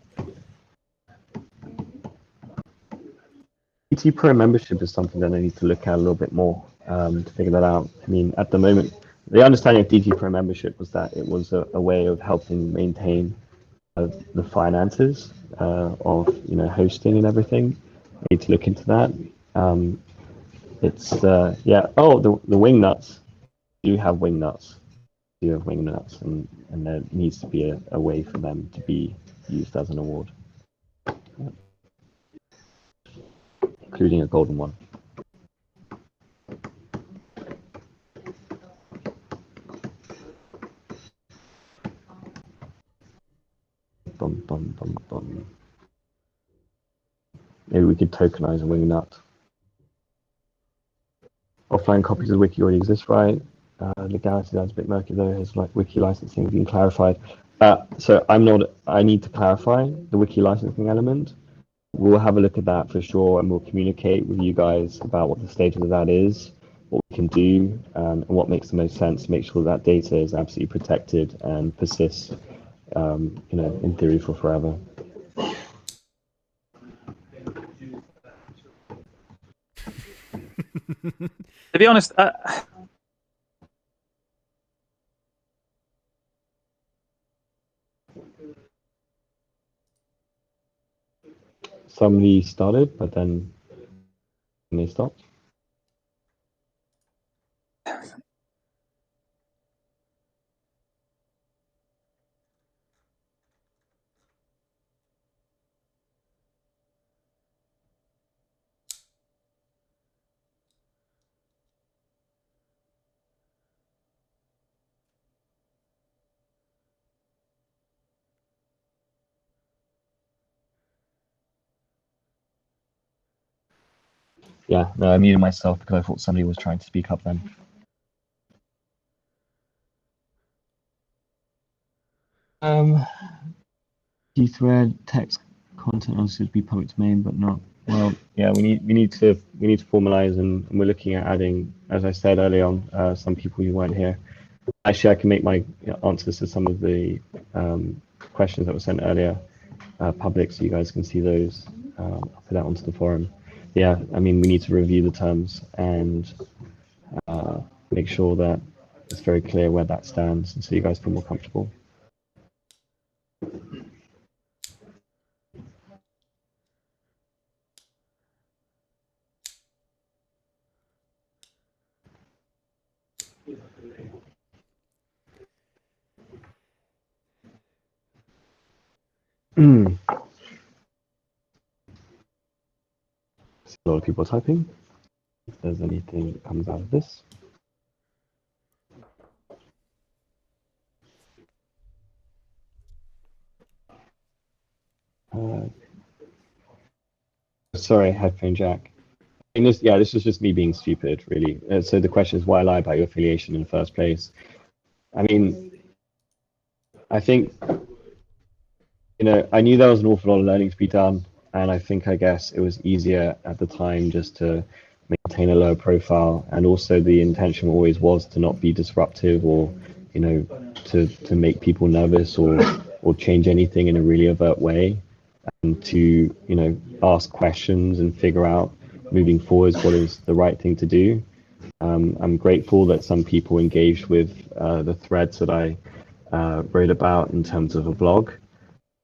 DT Pro membership is something that I need to look at a little bit more to figure that out. I mean, at the moment, the understanding of DT Pro membership was that it was a way of helping maintain the finances of hosting and everything. I need to look into that. The wing nuts. You have wing nuts. You have wing nuts, and there needs to be a way for them to be used as an award. Including a golden one. Maybe we could tokenize a wing nut. Offline copies of the wiki already exist, right? Legality, that's a bit murky though. Has like wiki licensing been clarified? So I need to clarify the wiki licensing element. We'll have a look at that for sure, and we'll communicate with you guys about what the status of that is, what we can do, and what makes the most sense to make sure that data is absolutely protected and persists, in theory for forever. To be honest, somebody started, but then they stopped. Yeah, no, I muted myself because I thought somebody was trying to speak up then. Thread text content also to be public domain, but not. Well, yeah, we need to formalize, and we're looking at adding, as I said earlier on, some people who weren't here. Actually, I can make my answers to some of the questions that were sent earlier public, so you guys can see those. I'll put that onto the forum. Yeah, I mean, we need to review the terms and make sure that it's very clear where that stands, and so you guys feel more comfortable. A lot of people typing. If there's anything that comes out of this. Sorry, headphone jack. And this is just me being stupid, really. So the question is, why lie about your affiliation in the first place? I mean, I think, I knew there was an awful lot of learning to be done, and I guess it was easier at the time just to maintain a lower profile, and also the intention always was to not be disruptive or, to make people nervous or change anything in a really overt way, and to, ask questions and figure out moving forwards what is the right thing to do. I'm grateful that some people engaged with the threads that I wrote about in terms of a blog.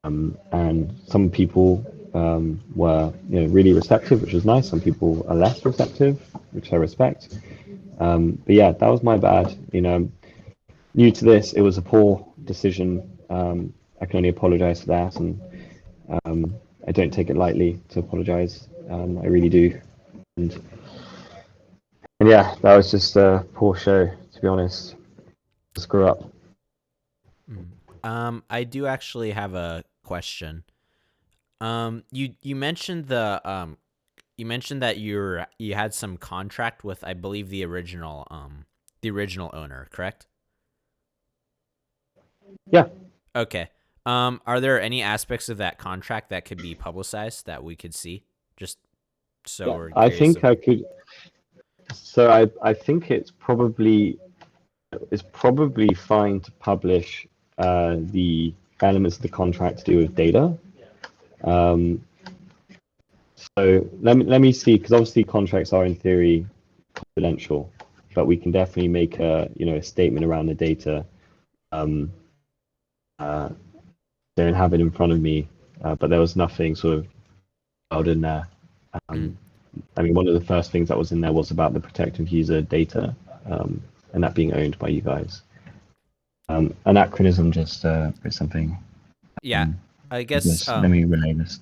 And some people were really receptive, which was nice. Some people are less receptive, which I respect. But yeah, that was my bad. New to this, it was a poor decision. I can only apologize for that, and I don't take it lightly to apologize. I really do. And yeah, that was just a poor show, to be honest. Screw up. I do actually have a question. You mentioned the you mentioned that you had some contract with, I believe, the original owner, correct? Yeah. Okay. Are there any aspects of that contract that could be publicized that we could see? Just so we're I think I could. So I think it's probably fine to publish the elements of the contract to do with data. So let me see, because obviously contracts are in theory confidential, but we can definitely make a statement around the data. Don't have it in front of me, but there was nothing sort of out in there. I mean, one of the first things that was in there was about the protected user data, and that being owned by you guys. Anachronism just is something. Yeah, I guess. Let me relay this.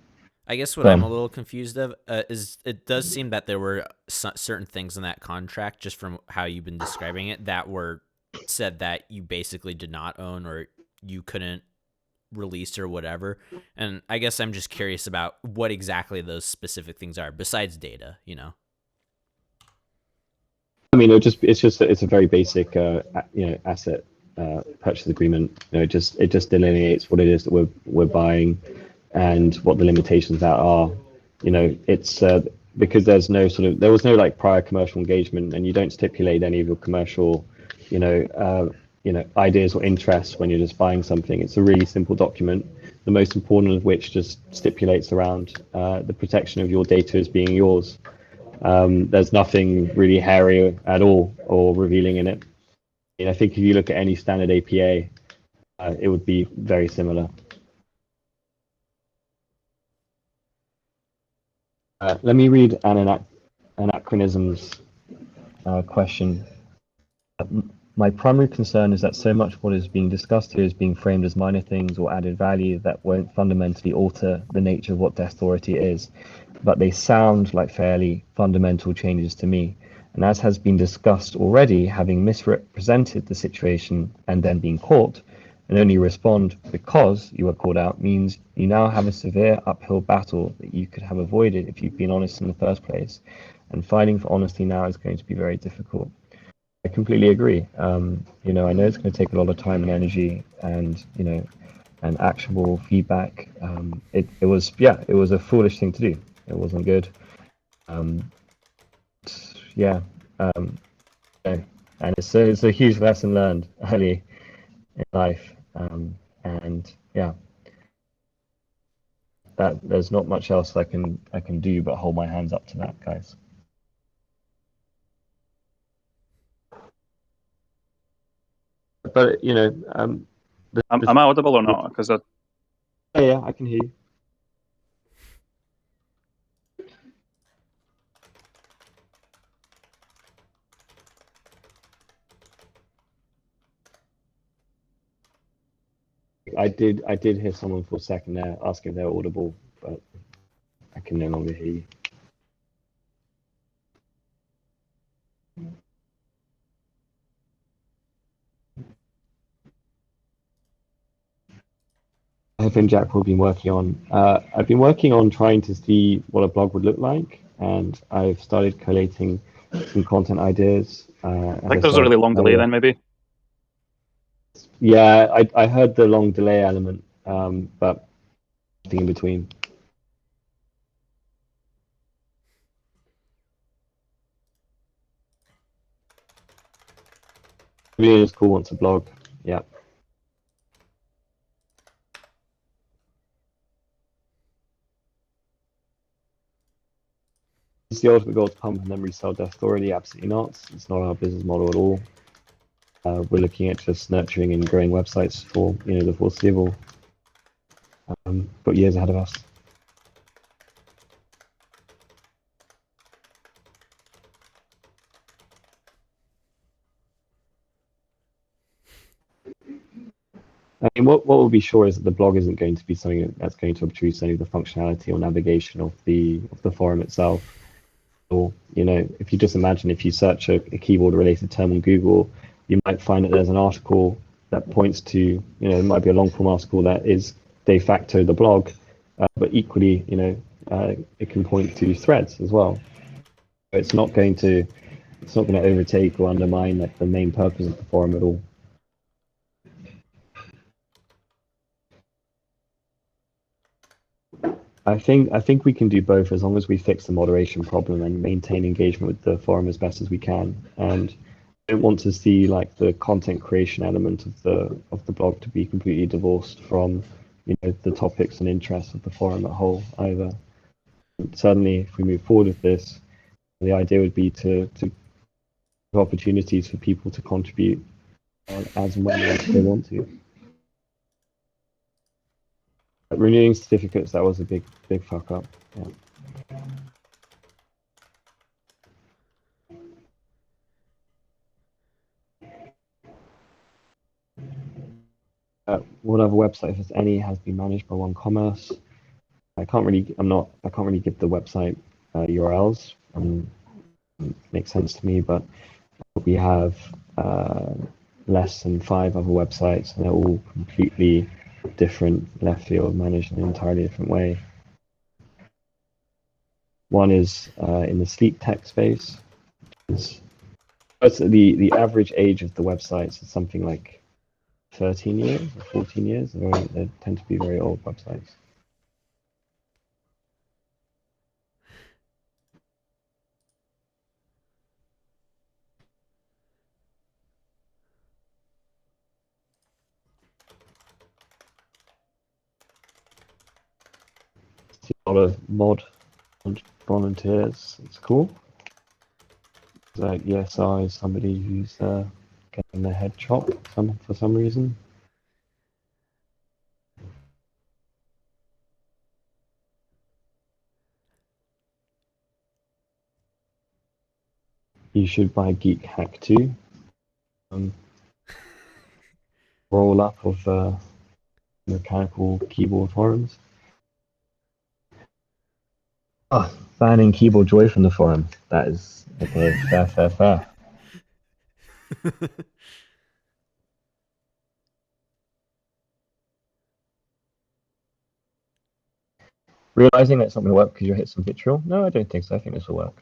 I guess what I'm a little confused of is it does seem that there were certain things in that contract, just from how you've been describing it, that were said that you basically did not own or you couldn't release or whatever. And I guess I'm just curious about what exactly those specific things are besides data, I mean, it's a very basic asset purchase agreement. It just delineates what it is that we're buying and what the limitations that are. It's because there was no like prior commercial engagement, and you don't stipulate any of your commercial ideas or interests when you're just buying something. It's a really simple document, the most important of which just stipulates around the protection of your data as being yours. There's nothing really hairy at all or revealing in it. I think if you look at any standard APA, it would be very similar. Let me read an anachronisms question. My primary concern is that so much what is being discussed here is being framed as minor things or added value that won't fundamentally alter the nature of what Deskthority is, but they sound like fairly fundamental changes to me. And as has been discussed already, having misrepresented the situation and then being caught, and only respond because you were called out, means you now have a severe uphill battle that you could have avoided if you'd been honest in the first place. And fighting for honesty now is going to be very difficult. I completely agree. You know, I know it's going to take a lot of time and energy, and you know, and actionable feedback. It was a foolish thing to do. It wasn't good. Yeah, and it's a huge lesson learned early in life. And yeah, that there's not much else I can do but hold my hands up to that, guys. But you know, am I audible or not? Because yeah, I can hear you. I did hear someone for a second there ask if they're audible, but I can no longer hear you. I've been Jack. We've been working on. I've been working on trying to see what a blog would look like, and I've started collating some content ideas. I think there's a really long delay then, maybe. Yeah, I heard the long delay element, but nothing in between. Really cool wants a blog. Yeah. Is the ultimate goal to pump and then resell Deskthority? Absolutely not. It's not our business model at all. We're looking at just nurturing and growing websites for the foreseeable. Got years ahead of us. I mean, what we'll be sure is that the blog isn't going to be something that's going to obtrude any of the functionality or navigation of the forum itself. Or if you just imagine, if you search a keyboard-related term on Google, you might find that there's an article that points to, it might be a long-form article that is de facto the blog, but equally, it can point to threads as well. It's not going to overtake or undermine like the main purpose of the forum at all. I think we can do both as long as we fix the moderation problem and maintain engagement with the forum as best as we can. And I don't want to see like the content creation element of the blog to be completely divorced from the topics and interests of the forum at whole either. Certainly, if we move forward with this, the idea would be to give opportunities for people to contribute as and when they want to. Renewing certificates, that was a big fuck up. Yeah. What other website, if any, has been managed by OneCommerce? I can't really give the website URLs. Makes sense to me, but we have less than 5 other websites, and they're all completely different, left field, managed in an entirely different way. One is in the sleep tech space. The average age of the websites is something like 13 years or 14 years. They tend to be very old websites. A lot of mod volunteers. It's cool. Like ESR is somebody who's getting their head chopped for some reason. you should buy Geek Hack 2. Roll up of mechanical keyboard forums. Oh, banning Keyboardjoy from the forum. That is okay. Fair. Realizing that's not going to work because you hit some vitriol? No, I don't think so. I think this will work.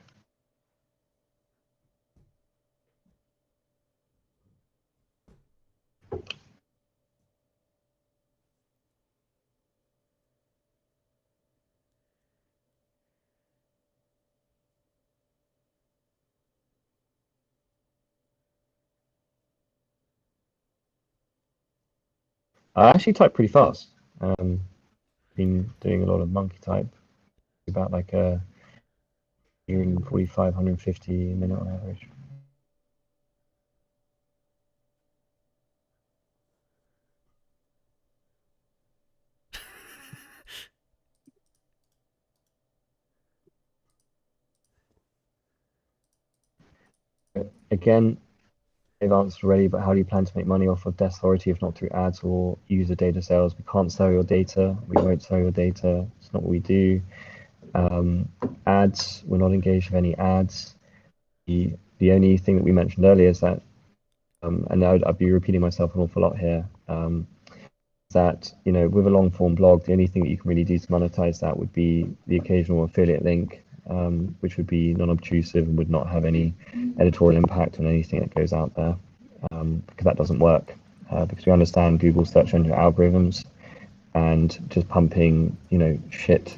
I actually type pretty fast. Been doing a lot of monkey type. About like 145, 150 a minute on average. Again, they've answered already, but how do you plan to make money off of Deskthority if not through ads or user data sales? We can't sell your data. We won't sell your data. It's not what we do. Ads, we're not engaged with any ads. The only thing that we mentioned earlier is that, and I'd be repeating myself an awful lot here, that, you know, with a long form blog, the only thing that you can really do to monetize that would be the occasional affiliate link, which would be non-obtrusive and would not have any editorial impact on anything that goes out there, because that doesn't work, because we understand Google search engine algorithms, and just pumping, you know, shit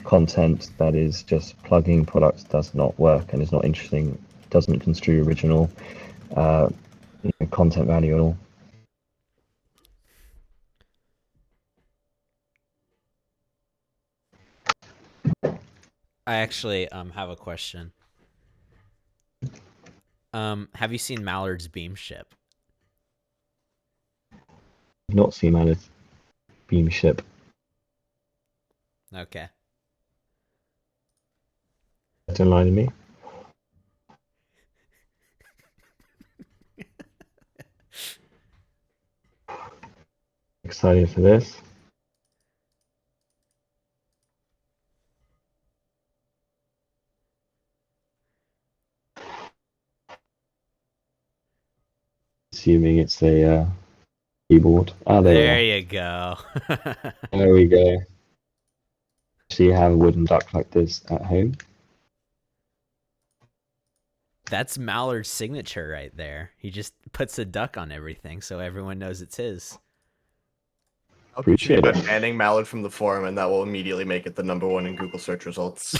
content that is just plugging products does not work and is not interesting, doesn't construe original content value at all. I actually have a question. Have you seen Mallard's Beam ship? I've not seen Mallard's Beam ship. Okay. Don't lie to me. Excited for this. Assuming it's a keyboard. Oh, there you go. There we go. So you have a wooden duck like this at home. That's Mallard's signature right there. He just puts a duck on everything so everyone knows it's his. I'll appreciate about banning Mallard from the forum, and that will immediately make it the #1 in Google search results.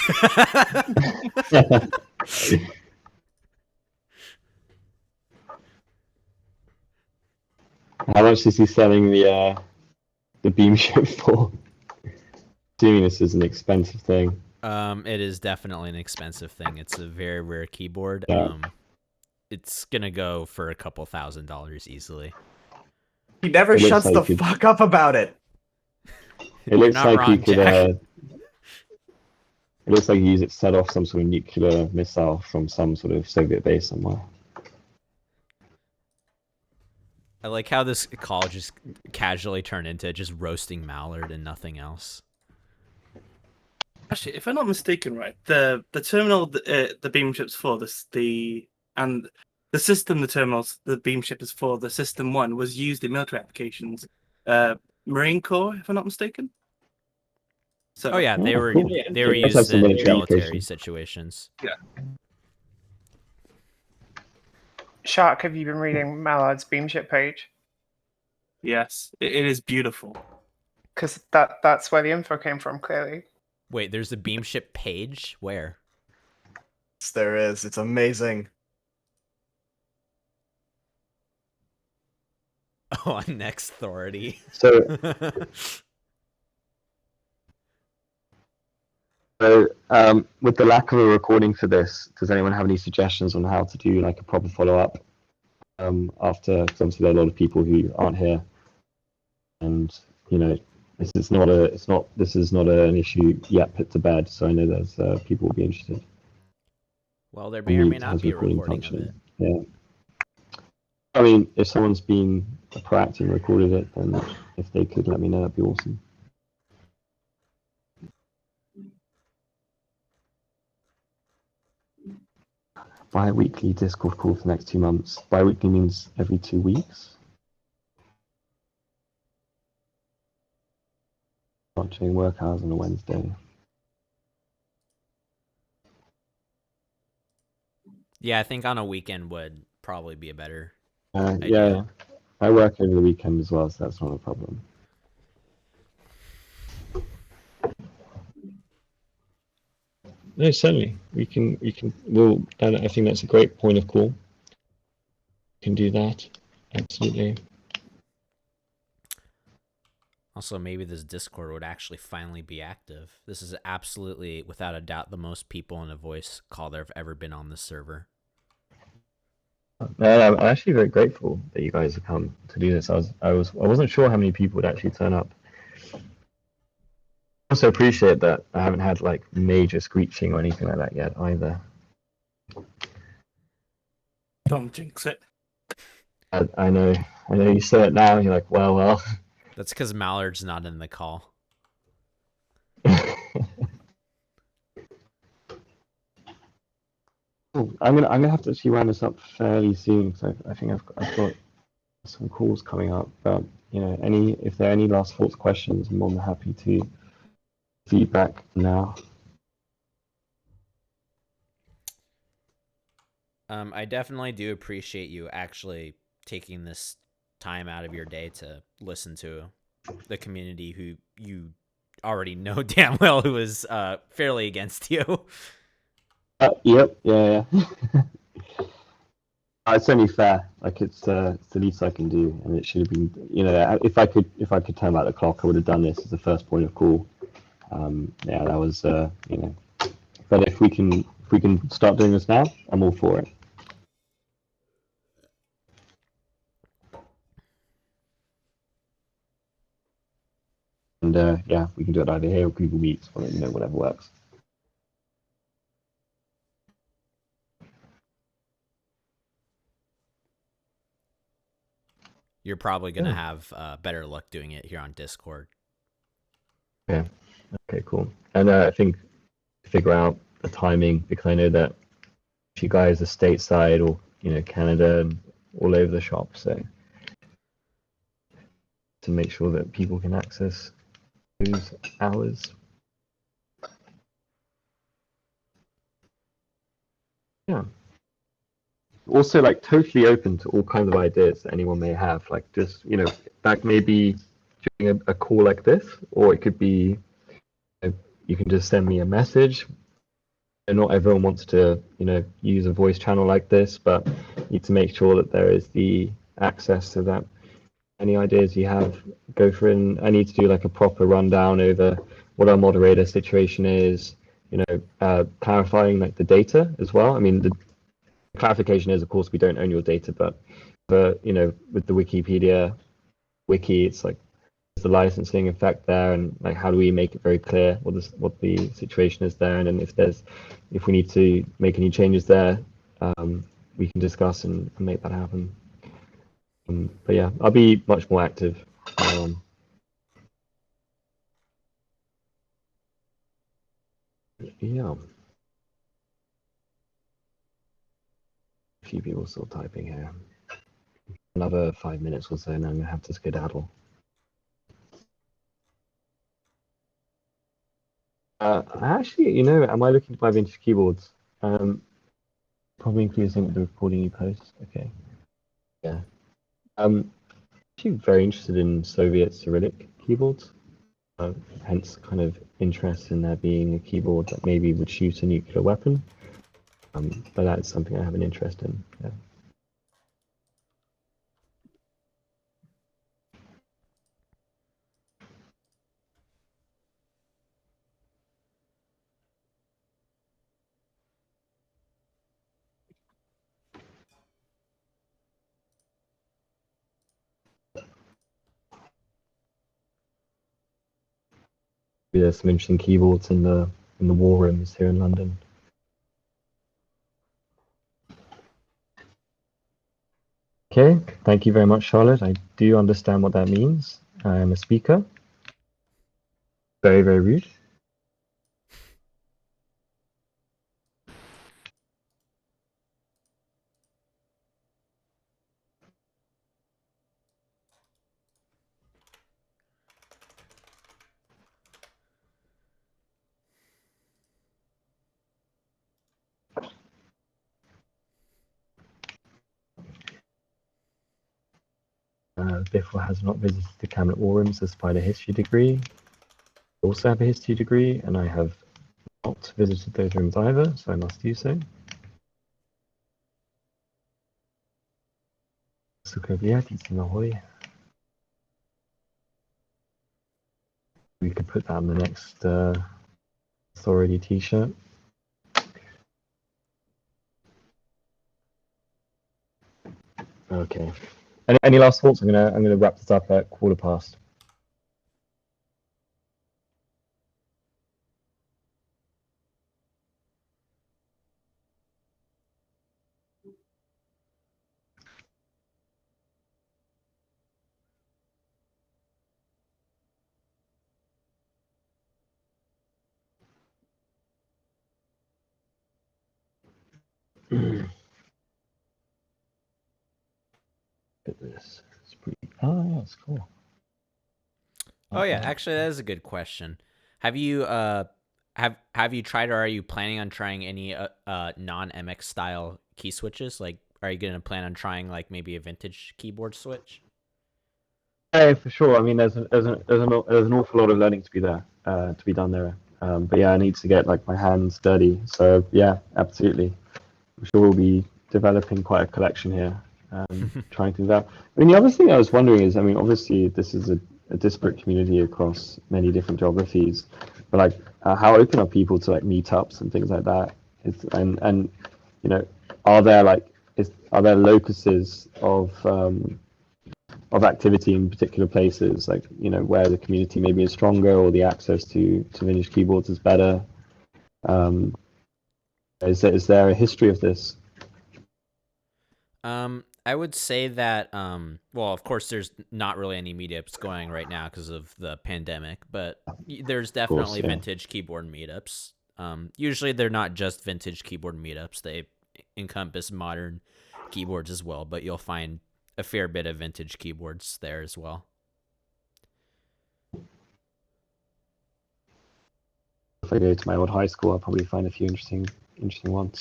How much is he selling the Beam ship for? Assuming this is an expensive thing. It is definitely an expensive thing. It's a very rare keyboard. Yeah. It's gonna go for a couple $1,000s easily. He never shuts the fuck up about it. It looks like you could. It looks like you use it to set off some sort of nuclear missile from some sort of Soviet base somewhere. I like how this call just casually turned into just roasting Mallard and nothing else. Actually, if I'm not mistaken, right, the terminal the Beam ship's for the system the Beam ship is for, the System 1 was used in military applications, Marine Corps, if I'm not mistaken. So, oh yeah, they were cool. they were Let's used have some in military military applications. situations. Yeah. Shark, have you been reading Mallard's Beamship page? Yes, it is beautiful. Because that's where the info came from, clearly. Wait, there's a Beamship page? Where? Yes, there is. It's amazing. Oh, on Deskthority. So, with the lack of a recording for this, does anyone have any suggestions on how to do like a proper follow-up after? Because obviously there are a lot of people who aren't here, and you know, this is not an issue yet put to bed. So I know there's people will be interested. Well, there may or may not has be a recording recording of function. it. Yeah. I mean, if someone's been proactive and recorded it, then if they could let me know, that'd be awesome. Bi-weekly Discord call for the next 2 months. Bi-weekly means every 2 weeks. Not doing work hours on a Wednesday. Yeah, I think on a weekend would probably be a better Yeah, idea. I work over the weekend as well, so that's not a problem. No, certainly we'll. And I think that's a great point of call. We can do that, absolutely. Also, maybe this Discord would actually finally be active. This is absolutely, without a doubt, the most people in a voice call there have ever been on this server. I'm actually very grateful that you guys have come to do this. I wasn't sure how many people would actually turn up. I also appreciate that I haven't had like major screeching or anything like that yet either. Don't jinx it. I know you say it now and you're like, well. That's because Mallard's not in the call. I'm gonna have to actually round this up fairly soon because I think I've got some calls coming up. But if there are any last thoughts, questions, I'm more than happy to feedback now. I definitely do appreciate you actually taking this time out of your day to listen to the community who you already know damn well who is fairly against you. Yep, yeah. It's only fair. Like it's the least I can do, and it should have been. If I could turn back the clock, I would have done this as the first point of call. Yeah, that was But if we can start doing this now, I'm all for it. And yeah, we can do it either here or Google Meets, or whatever works. You're probably gonna have better luck doing it here on Discord. Yeah. Okay. Cool. And I think figure out the timing because I know that if you guys are stateside or Canada and all over the shop, so to make sure that people can access those hours. Yeah. Also, like totally open to all kinds of ideas that anyone may have. Like just that may be during a call like this, or it could be you can just send me a message. And not everyone wants to use a voice channel like this, but you need to make sure that there is the access to that. Any ideas you have, go for it. And I need to do like a proper rundown over what our moderator situation is. Clarifying like the data as well. I mean, the clarification is, of course, we don't own your data, but with the Wikipedia wiki, it's like the licensing effect there, and like how do we make it very clear what the situation is there, and then if we need to make any changes there, we can discuss and make that happen. But yeah, I'll be much more active. Yeah. A few people still typing here. Another 5 minutes or so, and I'm gonna have to skedaddle. Actually, am I looking to buy vintage keyboards? Probably include something with the recording you post. Okay. Yeah. Actually very interested in Soviet Cyrillic keyboards. Hence, kind of interest in there being a keyboard that maybe would shoot a nuclear weapon. But that's something I have an interest in. Yeah. There's some interesting keyboards in the war rooms here in London. Okay, thank you very much, Charlotte. I do understand what that means. I am a speaker. Very, very rude. Biffle has not visited the Cabinet War Rooms despite a history degree. I also have a history degree, and I have not visited those rooms either, so I must do so. We could put that on the next authority t-shirt. Okay. Any last thoughts? I'm gonna wrap this up at 1:15. At this. It's pretty. Oh yeah, it's cool. Oh yeah, actually that is a good question. Have you have you tried, or are you planning on trying any non-MX style key switches? Like, are you gonna plan on trying like maybe a vintage keyboard switch? Yeah, for sure. I mean, there's an awful lot of learning to be done there. But yeah, I need to get like my hands dirty. So yeah, absolutely. I'm sure we'll be developing quite a collection here. Trying things out. I mean, the other thing I was wondering is, I mean, obviously this is a disparate community across many different geographies, but like, how open are people to like meetups and things like that? And you know, are there locuses of activity in particular places, like, you know, where the community maybe is stronger or the access to vintage keyboards is better? Is there a history of this? I would say that, well, of course, there's not really any meetups going right now because of the pandemic, but there's definitely vintage keyboard meetups. Usually they're not just vintage keyboard meetups. They encompass modern keyboards as well, but you'll find a fair bit of vintage keyboards there as well. If I go to my old high school, I'll probably find a few interesting ones.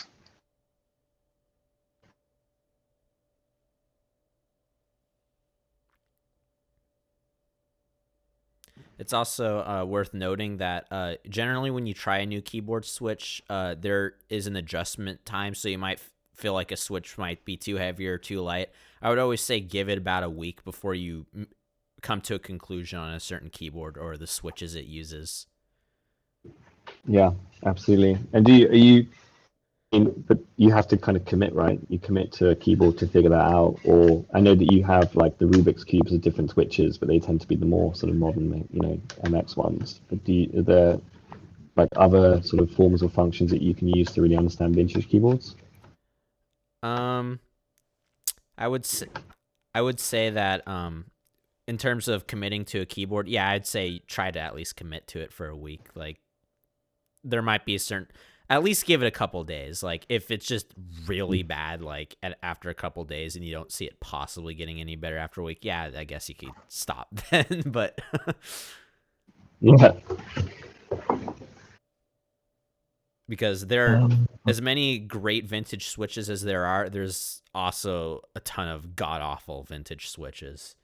It's also worth noting that generally when you try a new keyboard switch, there is an adjustment time, so you might feel like a switch might be too heavy or too light. I would always say give it about a week before you come to a conclusion on a certain keyboard or the switches it uses. Yeah, absolutely. And but you have to kind of commit, right? You commit to a keyboard to figure that out. Or I know that you have like the Rubik's cubes of different switches, but they tend to be the more sort of modern, you know, MX ones. But are there like other sort of forms or functions that you can use to really understand vintage keyboards? I would say that in terms of committing to a keyboard, yeah, I'd say try to at least commit to it for a week. Like, there might be at least give it a couple days. Like, if it's just really bad, like after a couple days and you don't see it possibly getting any better after a week, yeah, I guess you could stop then. But yeah, because there are as many great vintage switches as there are, there's also a ton of god awful vintage switches.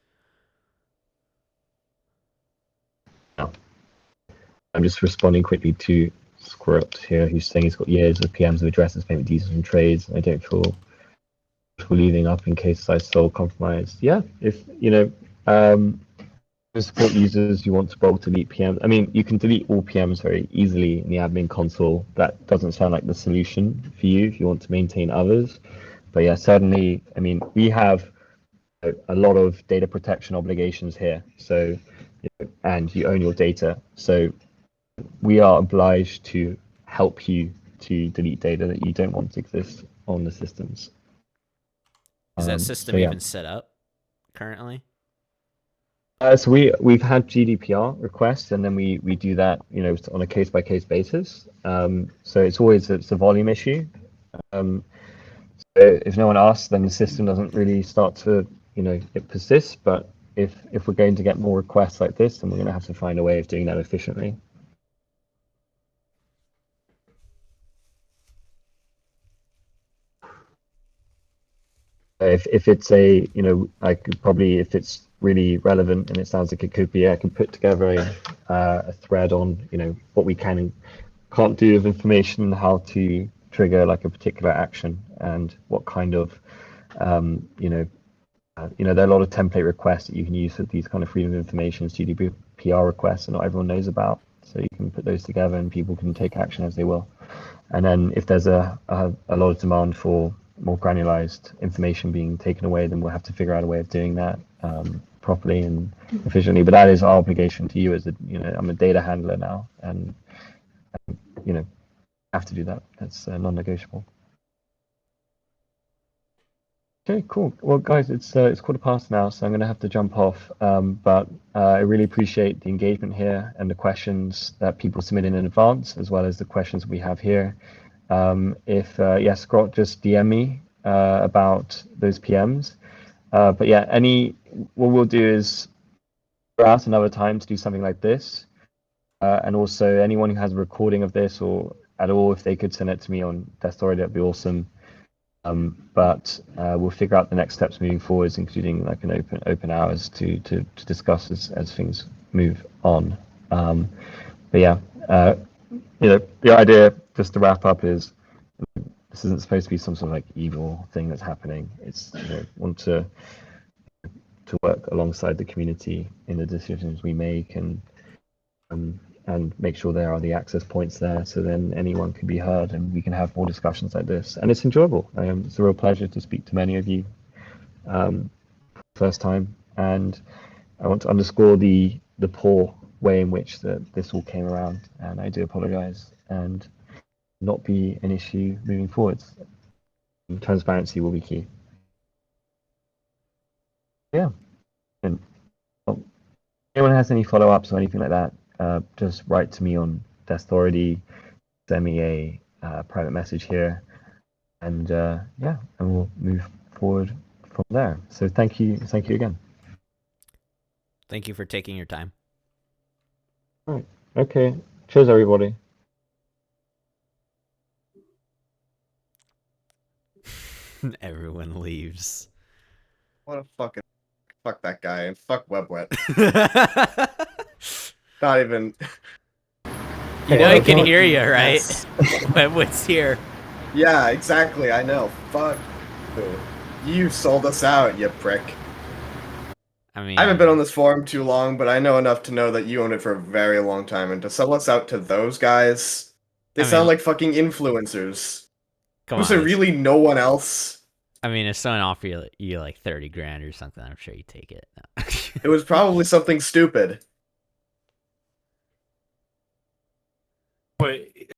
I'm just responding quickly to Squirt here, who's saying he's got years of PMs of addresses, payment details, and trades. I don't feel leaving up in case I still compromised. Yeah, if you know, support users, you want to bulk delete PMs. I mean, you can delete all PMs very easily in the admin console. That doesn't sound like the solution for you if you want to maintain others. But yeah, certainly, I mean, we have a lot of data protection obligations here. So, and you own your data. So we are obliged to help you to delete data that you don't want to exist on the systems. Is that So, system yeah. even set up currently? So we've had GDPR requests, and then we do that, on a case by case basis. So it's a volume issue. So if no one asks, then the system doesn't really start to, it persists. But if we're going to get more requests like this, then we're going to have to find a way of doing that efficiently. If it's I could probably, if it's really relevant and it sounds like it could be, I can put together a thread on, what we can and can't do with information, how to trigger like a particular action, and what kind of, there are a lot of template requests that you can use for these kind of freedom of information, GDPR requests, and not everyone knows about. So you can put those together and people can take action as they will. And then if there's a lot of demand for more granularized information being taken away, then we'll have to figure out a way of doing that properly and efficiently. But that is our obligation to you as I'm a data handler now, and have to do that. That's non-negotiable. Okay, cool. Well, guys, it's 1:15 now, so I'm going to have to jump off. But I really appreciate the engagement here and the questions that people submit in advance, as well as the questions we have here. Scott, just DM me about those PMs. But yeah, what we'll do is figure out another time to do something like this. And also anyone who has a recording of this or at all, if they could send it to me on Deskthority, that'd be awesome. But we'll figure out the next steps moving forwards, including like an open hours to discuss as things move on. But yeah, the idea, just to wrap up, is this isn't supposed to be some sort of like evil thing that's happening. It's want to work alongside the community in the decisions we make, and make sure there are the access points there, so then anyone can be heard and we can have more discussions like this. And it's enjoyable. It's a real pleasure to speak to many of you first time, and I want to underscore the poor way in which this all came around, and I do apologize, and not be an issue moving forwards. Transparency will be key. Yeah. And if anyone has any follow-ups or anything like that, just write to me on Deskthority, send me a private message here, and and we'll move forward from there. So thank you again. Thank you for taking your time. All right. Okay. Cheers, everybody. Everyone leaves. What a fuck that guy, and fuck webwit. Not even. He can hear you, right? Webwit's here. Yeah, exactly. I know. Fuck. You sold us out, you prick. I mean, I haven't been on this forum too long, but I know enough to know that you own it for a very long time, and to sell us out to those guys, they sound like fucking influencers. Was there really no one else? I mean, if someone offered you like 30 grand or something, I'm sure you'd take it. No. It was probably something stupid. Wait.